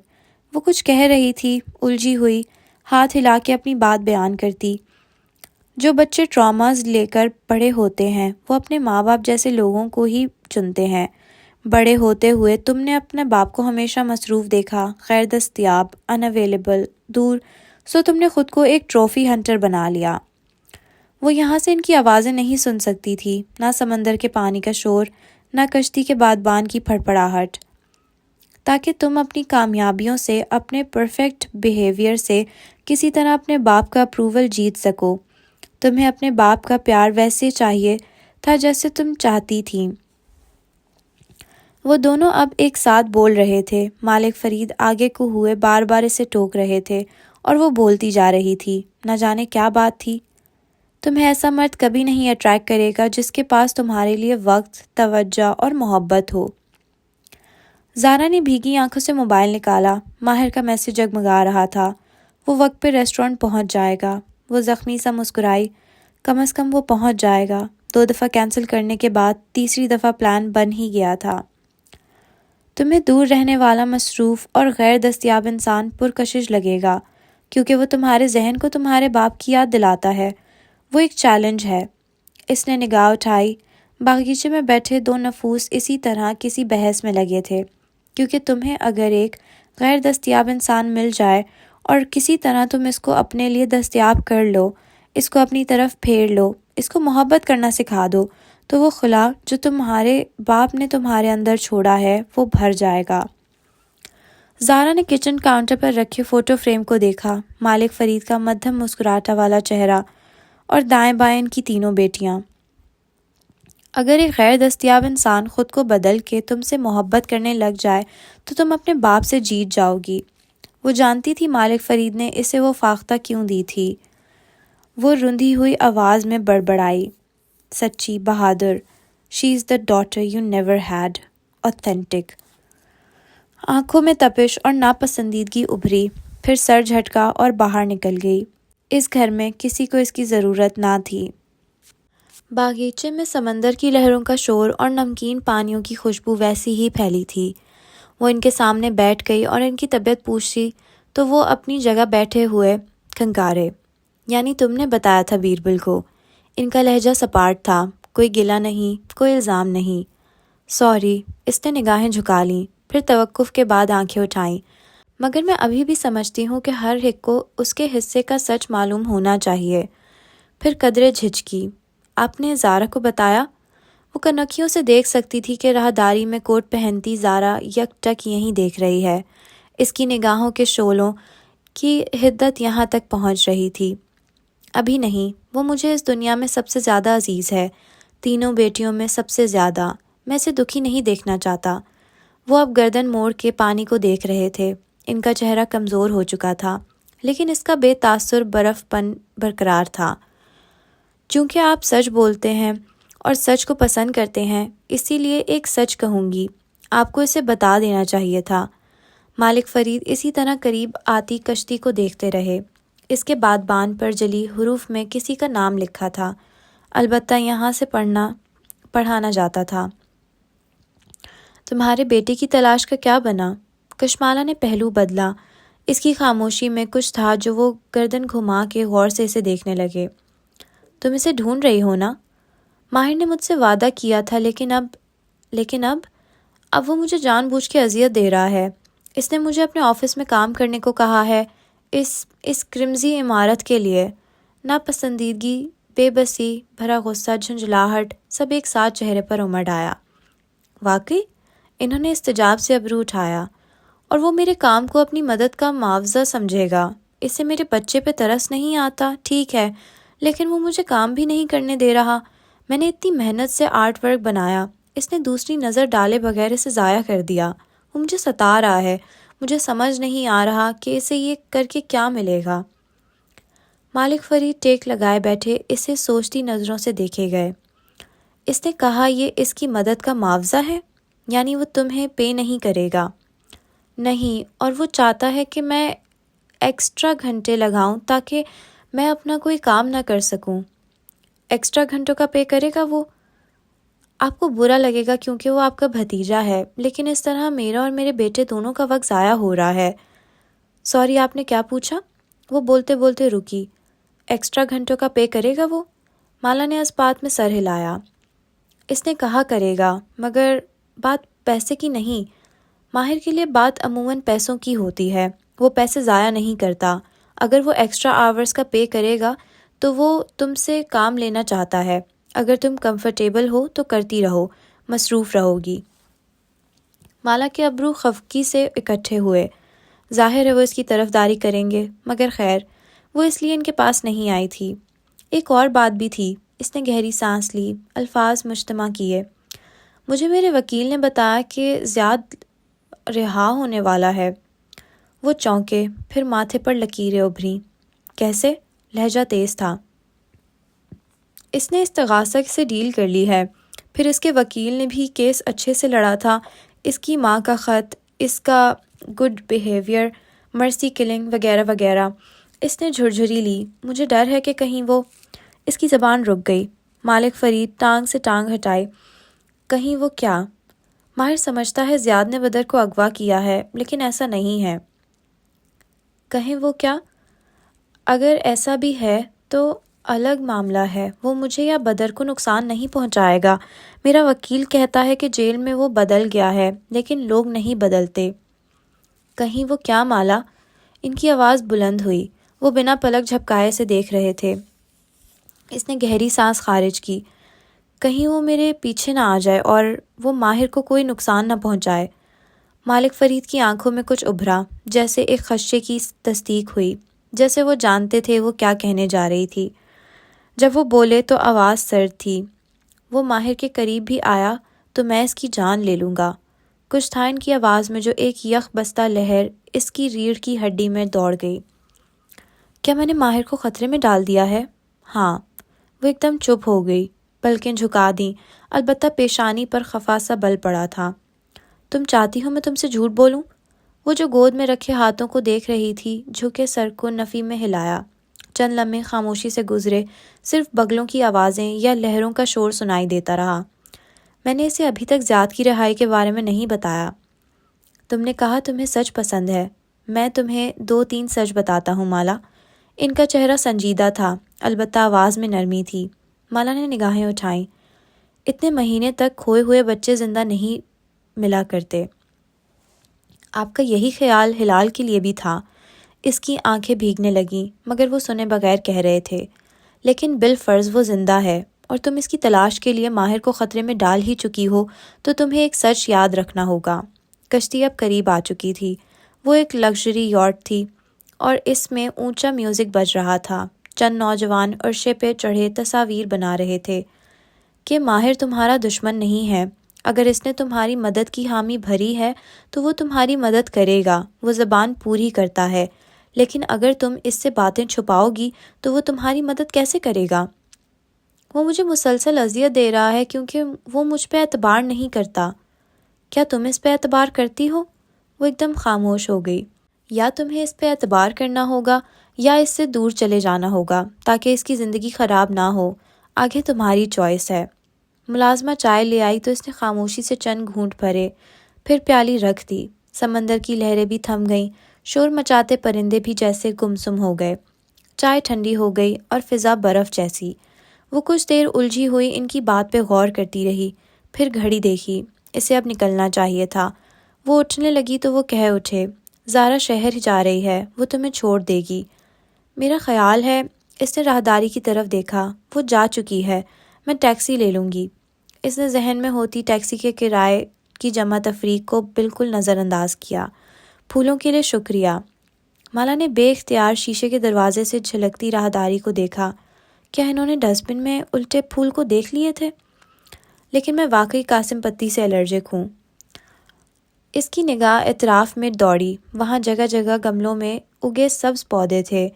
S1: وہ کچھ کہہ رہی تھی، الجھی ہوئی، ہاتھ ہلا کے اپنی بات بیان کرتی۔ جو بچے ٹراماز لے کر بڑے ہوتے ہیں وہ اپنے ماں باپ جیسے لوگوں کو ہی چنتے ہیں۔ بڑے ہوتے ہوئے تم نے اپنے باپ کو ہمیشہ مصروف دیکھا، غیر دستیاب، انویلیبل، دور، سو تم نے خود کو ایک ٹرافی ہنٹر بنا لیا۔ وہ یہاں سے ان کی آوازیں نہیں سن سکتی تھی، نہ سمندر کے پانی کا شور، نہ کشتی کے بادبان کی پھڑپڑاہٹ۔ تاکہ تم اپنی کامیابیوں سے، اپنے پرفیکٹ بیہیویئر سے کسی طرح اپنے باپ کا اپروول جیت سکو۔ تمہیں اپنے باپ کا پیار ویسے چاہیے تھا جیسے تم چاہتی تھیں۔ وہ دونوں اب ایک ساتھ بول رہے تھے۔ مالک فرید آگے کو ہوئے بار بار اسے ٹوک رہے تھے اور وہ بولتی جا رہی تھی۔ نہ جانے کیا بات تھی۔ تمہیں ایسا مرد کبھی نہیں اٹریکٹ کرے گا جس کے پاس تمہارے لیے وقت، توجہ اور محبت ہو۔ زارا نے بھیگی آنکھوں سے موبائل نکالا۔ ماہر کا میسج جگمگا رہا تھا۔ وہ وقت پہ ریسٹورنٹ پہنچ جائے گا۔ وہ زخمی سا مسکرائی۔ کم از کم وہ پہنچ جائے گا۔ 2 دفعہ کینسل کرنے کے بعد تیسری دفعہ پلان بن ہی گیا تھا۔ تمہیں دور رہنے والا مصروف اور غیر دستیاب انسان پرکشش لگے گا کیونکہ وہ تمہارے ذہن کو تمہارے باپ کی یاد دلاتا ہے۔ وہ ایک چیلنج ہے۔ اس نے نگاہ اٹھائی۔ باغیچے میں بیٹھے 2 نفوس اسی طرح کسی بحث میں لگے تھے، کیونکہ تمہیں اگر ایک غیر دستیاب انسان مل جائے اور کسی طرح تم اس کو اپنے لیے دستیاب کر لو، اس کو اپنی طرف پھیر لو، اس کو محبت کرنا سکھا دو، تو وہ خلا جو تمہارے باپ نے تمہارے اندر چھوڑا ہے وہ بھر جائے گا۔ زارا نے کچن کاؤنٹر پر رکھے فوٹو فریم کو دیکھا۔ مالک فرید کا مدھم مسکراہٹا والا چہرہ اور دائیں بائیں ان کی تینوں بیٹیاں۔ اگر ایک غیر دستیاب انسان خود کو بدل کے تم سے محبت کرنے لگ جائے تو تم اپنے باپ سے جیت جاؤ گی۔ وہ جانتی تھی مالک فرید نے اسے وہ فاختہ کیوں دی تھی۔ وہ رندھی ہوئی آواز میں بڑبڑائی، سچی، بہادر، she is the daughter you never had, authentic. آنکھوں میں تپش اور ناپسندیدگی ابھری، پھر سر جھٹکا اور باہر نکل گئی۔ اس گھر میں کسی کو اس کی ضرورت نہ تھی۔ باغیچے میں سمندر کی لہروں کا شور اور نمکین پانیوں کی خوشبو ویسی ہی پھیلی تھی۔ وہ ان کے سامنے بیٹھ گئی اور ان کی طبیعت پوچھی تو وہ اپنی جگہ بیٹھے ہوئے کھنکارے۔ یعنی تم نے بتایا تھا بیربل کو۔ ان کا لہجہ سپاٹ تھا، کوئی گلہ نہیں، کوئی الزام نہیں۔ سوری، اس نے نگاہیں جھکا لیں، پھر توقف کے بعد آنکھیں اٹھائیں۔ مگر میں ابھی بھی سمجھتی ہوں کہ ہر ایک کو اس کے حصے کا سچ معلوم ہونا چاہیے۔ پھر قدرے جھجکی۔ آپ نے زارا کو بتایا؟ وہ کنکھیوں سے دیکھ سکتی تھی کہ راہداری میں کوٹ پہنتی زارا یک ٹک یہیں دیکھ رہی ہے۔ اس کی نگاہوں کے شعلوں کی حدت یہاں تک پہنچ رہی تھی۔ ابھی نہیں، وہ مجھے اس دنیا میں سب سے زیادہ عزیز ہے، تینوں بیٹیوں میں سب سے زیادہ۔ میں اسے دکھی نہیں دیکھنا چاہتا۔ وہ اب گردن موڑ کے پانی کو دیکھ رہے تھے۔ ان کا چہرہ کمزور ہو چکا تھا لیکن اس کا بے تاثر برف پن برقرار تھا۔ چونکہ آپ سچ بولتے ہیں اور سچ کو پسند کرتے ہیں، اسی لیے ایک سچ کہوں گی، آپ کو اسے بتا دینا چاہیے تھا۔ مالک فرید اسی طرح قریب آتی کشتی کو دیکھتے رہے۔ اس کے بعد باندھ پر جلی حروف میں کسی کا نام لکھا تھا، البتہ یہاں سے پڑھا نہ جاتا تھا۔ تمہارے بیٹے کی تلاش کا کیا بنا؟ کشمالہ نے پہلو بدلا۔ اس کی خاموشی میں کچھ تھا جو وہ گردن گھما کے غور سے اسے دیکھنے لگے۔ تم اسے ڈھونڈ رہی ہو نا؟ ماہر نے مجھ سے وعدہ کیا تھا، لیکن اب وہ مجھے جان بوجھ کے اذیت دے رہا ہے۔ اس نے مجھے اپنے آفس میں کام کرنے کو کہا ہے، اس کرمزی عمارت کے لیے۔ ناپسندیدگی، بے بسی بھرا غصہ، جھنجھلاہٹ سب ایک ساتھ چہرے پر امڑ آیا۔ واقعی؟ انہوں نے استجاب سے ابرو اٹھایا۔ اور وہ میرے کام کو اپنی مدد کا معاوضہ سمجھے گا۔ اسے میرے بچے پہ ترس نہیں آتا، ٹھیک ہے، لیکن وہ مجھے کام بھی نہیں کرنے دے رہا۔ میں نے اتنی محنت سے آرٹ ورک بنایا، اس نے دوسری نظر ڈالے بغیر اسے ضائع کر دیا۔ وہ مجھے ستا رہا ہے، مجھے سمجھ نہیں آ رہا کہ اسے یہ کر کے کیا ملے گا۔ مالک فرید ٹیک لگائے بیٹھے اسے سوچتی نظروں سے دیکھے گئے۔ اس نے کہا یہ اس کی مدد کا معاوضہ ہے، یعنی وہ تمہیں پے نہیں کرے گا؟ نہیں، اور وہ چاہتا ہے کہ میں ایکسٹرا گھنٹے لگاؤں تاکہ میں اپنا کوئی کام نہ کر سکوں۔ ایکسٹرا گھنٹوں کا پے کرے گا وہ؟ آپ کو برا لگے گا کیونکہ وہ آپ کا بھتیجا ہے، لیکن اس طرح میرا اور میرے بیٹے دونوں کا وقت ضائع ہو رہا ہے۔ سوری، آپ نے کیا پوچھا؟ وہ بولتے بولتے رکی۔ ایکسٹرا گھنٹوں کا پے کرے گا وہ؟ مالا نے اس بات میں سر ہلایا۔ اس نے کہا کرے گا، مگر بات پیسے کی نہیں۔ ماہر کے لیے بات عموماً پیسوں کی ہوتی ہے، وہ پیسے ضائع نہیں کرتا۔ اگر وہ ایکسٹرا آورز کا پے کرے گا تو وہ تم سے کام لینا چاہتا ہے۔ اگر تم کمفرٹیبل ہو تو کرتی رہو، مصروف رہو گی۔ مالا کے ابرو خفگی سے اکٹھے ہوئے۔ ظاہر ہے وہ اس کی طرفداری کریں گے، مگر خیر، وہ اس لیے ان کے پاس نہیں آئی تھی۔ ایک اور بات بھی تھی۔ اس نے گہری سانس لی، الفاظ مجتمع کیے۔ مجھے میرے وکیل نے بتایا کہ زیاد رہا ہونے والا ہے۔ وہ چونکے، پھر ماتھے پر لکیریں ابھریں۔ کیسے؟ لہجہ تیز تھا۔ اس نے استغاثہ سے ڈیل کر لی ہے، پھر اس کے وکیل نے بھی کیس اچھے سے لڑا تھا۔ اس کی ماں کا خط، اس کا گڈ بیہیویئر، مرسی کلنگ وغیرہ وغیرہ۔ اس نے جھرجھری لی۔ مجھے ڈر ہے کہ کہیں وہ… اس کی زبان رک گئی۔ مالک فرید ٹانگ سے ٹانگ ہٹائے۔ کہیں وہ کیا؟ ماہر سمجھتا ہے زیاد نے بدر کو اغوا کیا ہے، لیکن ایسا نہیں ہے۔ کہیں وہ کیا؟ اگر ایسا بھی ہے تو الگ معاملہ ہے، وہ مجھے یا بدر کو نقصان نہیں پہنچائے گا۔ میرا وکیل کہتا ہے کہ جیل میں وہ بدل گیا ہے، لیکن لوگ نہیں بدلتے۔ کہیں وہ کیا مالا؟ ان کی آواز بلند ہوئی۔ وہ بنا پلک جھپکائے سے دیکھ رہے تھے۔ اس نے گہری سانس خارج کی۔ کہیں وہ میرے پیچھے نہ آ جائے اور وہ ماہر کو کوئی نقصان نہ پہنچائے۔ مالک فرید کی آنکھوں میں کچھ ابھرا، جیسے ایک خدشے کی تصدیق ہوئی، جیسے وہ جانتے تھے وہ کیا کہنے جا رہی تھی۔ جب وہ بولے تو آواز سرد تھی۔ وہ ماہر کے قریب بھی آیا تو میں اس کی جان لے لوں گا۔ کچھ تھا ان کی آواز میں جو ایک یخ بستہ لہر اس کی ریڑھ کی ہڈی میں دوڑ گئی۔ کیا میں نے ماہر کو خطرے میں ڈال دیا ہے؟ ہاں۔ وہ ایک دم چپ ہو گئی، پلکیں جھکا دیں، البتہ پیشانی پر خفا سا بل پڑا تھا۔ تم چاہتی ہو میں تم سے جھوٹ بولوں؟ وہ جو گود میں رکھے ہاتھوں کو دیکھ رہی تھی، جھکے سر کو نفی میں ہلایا۔ چند لمحے خاموشی سے گزرے، صرف بگلوں کی آوازیں یا لہروں کا شور سنائی دیتا رہا۔ میں نے اسے ابھی تک زیاد کی رہائی کے بارے میں نہیں بتایا۔ تم نے کہا تمہیں سچ پسند ہے، میں تمہیں 2-3 سچ بتاتا ہوں مالا۔ ان کا چہرہ سنجیدہ تھا، البتہ آواز میں نرمی تھی۔ مالا نے نگاہیں اٹھائیں۔ اتنے مہینے تک کھوئے ہوئے بچے زندہ نہیں ملا کرتے۔ آپ کا یہی خیال ہلال کے لیے بھی تھا؟ اس کی آنکھیں بھیگنے لگیں، مگر وہ سنے بغیر کہہ رہے تھے۔ لیکن بالفرض وہ زندہ ہے، اور تم اس کی تلاش کے لیے ماہر کو خطرے میں ڈال ہی چکی ہو تو تمہیں ایک سچ یاد رکھنا ہوگا۔ کشتی اب قریب آ چکی تھی۔ وہ ایک لگژری یاٹ تھی، اور اس میں اونچا میوزک بج رہا تھا۔ چند نوجوان عرشے پہ چڑھے تصاویر بنا رہے تھے کہ ماہر تمہارا دشمن نہیں ہے۔ اگر اس نے تمہاری مدد کی حامی بھری ہے تو وہ تمہاری مدد کرے گا، وہ زبان پوری کرتا ہے، لیکن اگر تم اس سے باتیں چھپاؤ گی تو وہ تمہاری مدد کیسے کرے گا؟ وہ مجھے مسلسل اذیت دے رہا ہے کیونکہ وہ مجھ پہ اعتبار نہیں کرتا۔ کیا تم اس پہ اعتبار کرتی ہو؟ وہ ایک دم خاموش ہو گئی۔ یا تمہیں اس پہ اعتبار کرنا ہوگا یا اس سے دور چلے جانا ہوگا تاکہ اس کی زندگی خراب نہ ہو، آگے تمہاری چوائس ہے۔ ملازمہ چائے لے آئی تو اس نے خاموشی سے چند گھونٹ بھرے، پھر پیالی رکھ دی۔ سمندر کی لہریں بھی تھم گئیں، شور مچاتے پرندے بھی جیسے گمسم ہو گئے۔ چائے ٹھنڈی ہو گئی اور فضا برف جیسی۔ وہ کچھ دیر الجھی ہوئی ان کی بات پہ غور کرتی رہی، پھر گھڑی دیکھی، اسے اب نکلنا چاہیے تھا۔ وہ اٹھنے لگی تو وہ کہہ اٹھے، زارا شہر جا رہی ہے، وہ تمہیں چھوڑ دے گی۔ میرا خیال ہے، اس نے راہداری کی طرف دیکھا، وہ جا چکی ہے، میں ٹیکسی لے لوں گی۔ اس نے ذہن میں ہوتی ٹیکسی کے کرائے کی جمع تفریق کو بالکل نظر انداز کیا۔ پھولوں کے لیے شکریہ۔ مالا نے بے اختیار شیشے کے دروازے سے جھلکتی راہداری کو دیکھا۔ کیا انہوں نے ڈسٹ بن میں الٹے پھول کو دیکھ لیے تھے؟ لیکن میں واقعی قاسم پتی سے الرجک ہوں۔ اس کی نگاہ اطراف میں دوڑی، وہاں جگہ جگہ گملوں میں اگے سبز پودے تھے،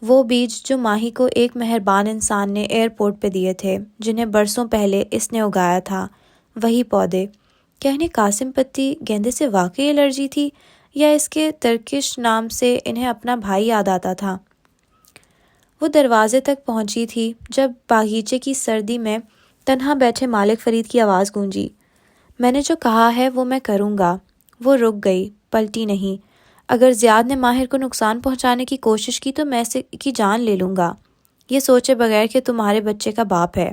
S1: وہ بیج جو ماہی کو ایک مہربان انسان نے ایئرپورٹ پہ دیے تھے، جنہیں برسوں پہلے اس نے اگایا تھا، وہی پودے۔ کیا انہیں قاسم پتی گیندے سے واقعی الرجی تھی یا اس کے ترکش نام سے انہیں اپنا بھائی یاد آتا تھا؟ وہ دروازے تک پہنچی تھی جب باغیچے کی سردی میں تنہا بیٹھے مالک فرید کی آواز گونجی، میں نے جو کہا ہے وہ میں کروں گا۔ وہ رک گئی، پلٹی نہیں۔ اگر زیاد نے ماہر کو نقصان پہنچانے کی کوشش کی تو میں اس کی جان لے لوں گا، یہ سوچے بغیر کہ تمہارے بچے کا باپ ہے۔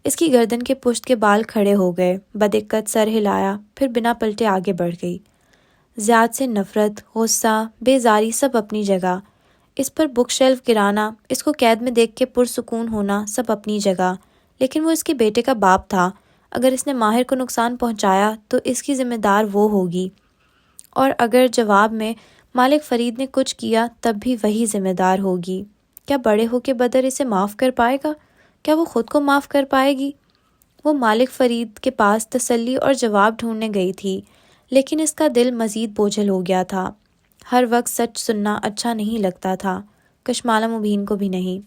S1: اس کی گردن کے پشت کے بال کھڑے ہو گئے، بدقت سر ہلایا، پھر بنا پلٹے آگے بڑھ گئی۔ زیاد سے نفرت، غصہ، بیزاری سب اپنی جگہ، اس پر بک شیلف گرانا، اس کو قید میں دیکھ کے پرسکون ہونا سب اپنی جگہ، لیکن وہ اس کے بیٹے کا باپ تھا۔ اگر اس نے ماہر کو نقصان پہنچایا تو اس کی ذمہ دار وہ ہوگی، اور اگر جواب میں مالک فرید نے کچھ کیا تب بھی وہی ذمہ دار ہوگی۔ کیا بڑے ہو کے بدر اسے معاف کر پائے گا؟ کیا وہ خود کو معاف کر پائے گی؟ وہ مالک فرید کے پاس تسلی اور جواب ڈھونڈنے گئی تھی، لیکن اس کا دل مزید بوجھل ہو گیا تھا۔ ہر وقت سچ سننا اچھا نہیں لگتا تھا، کشمالہ مبین کو بھی نہیں۔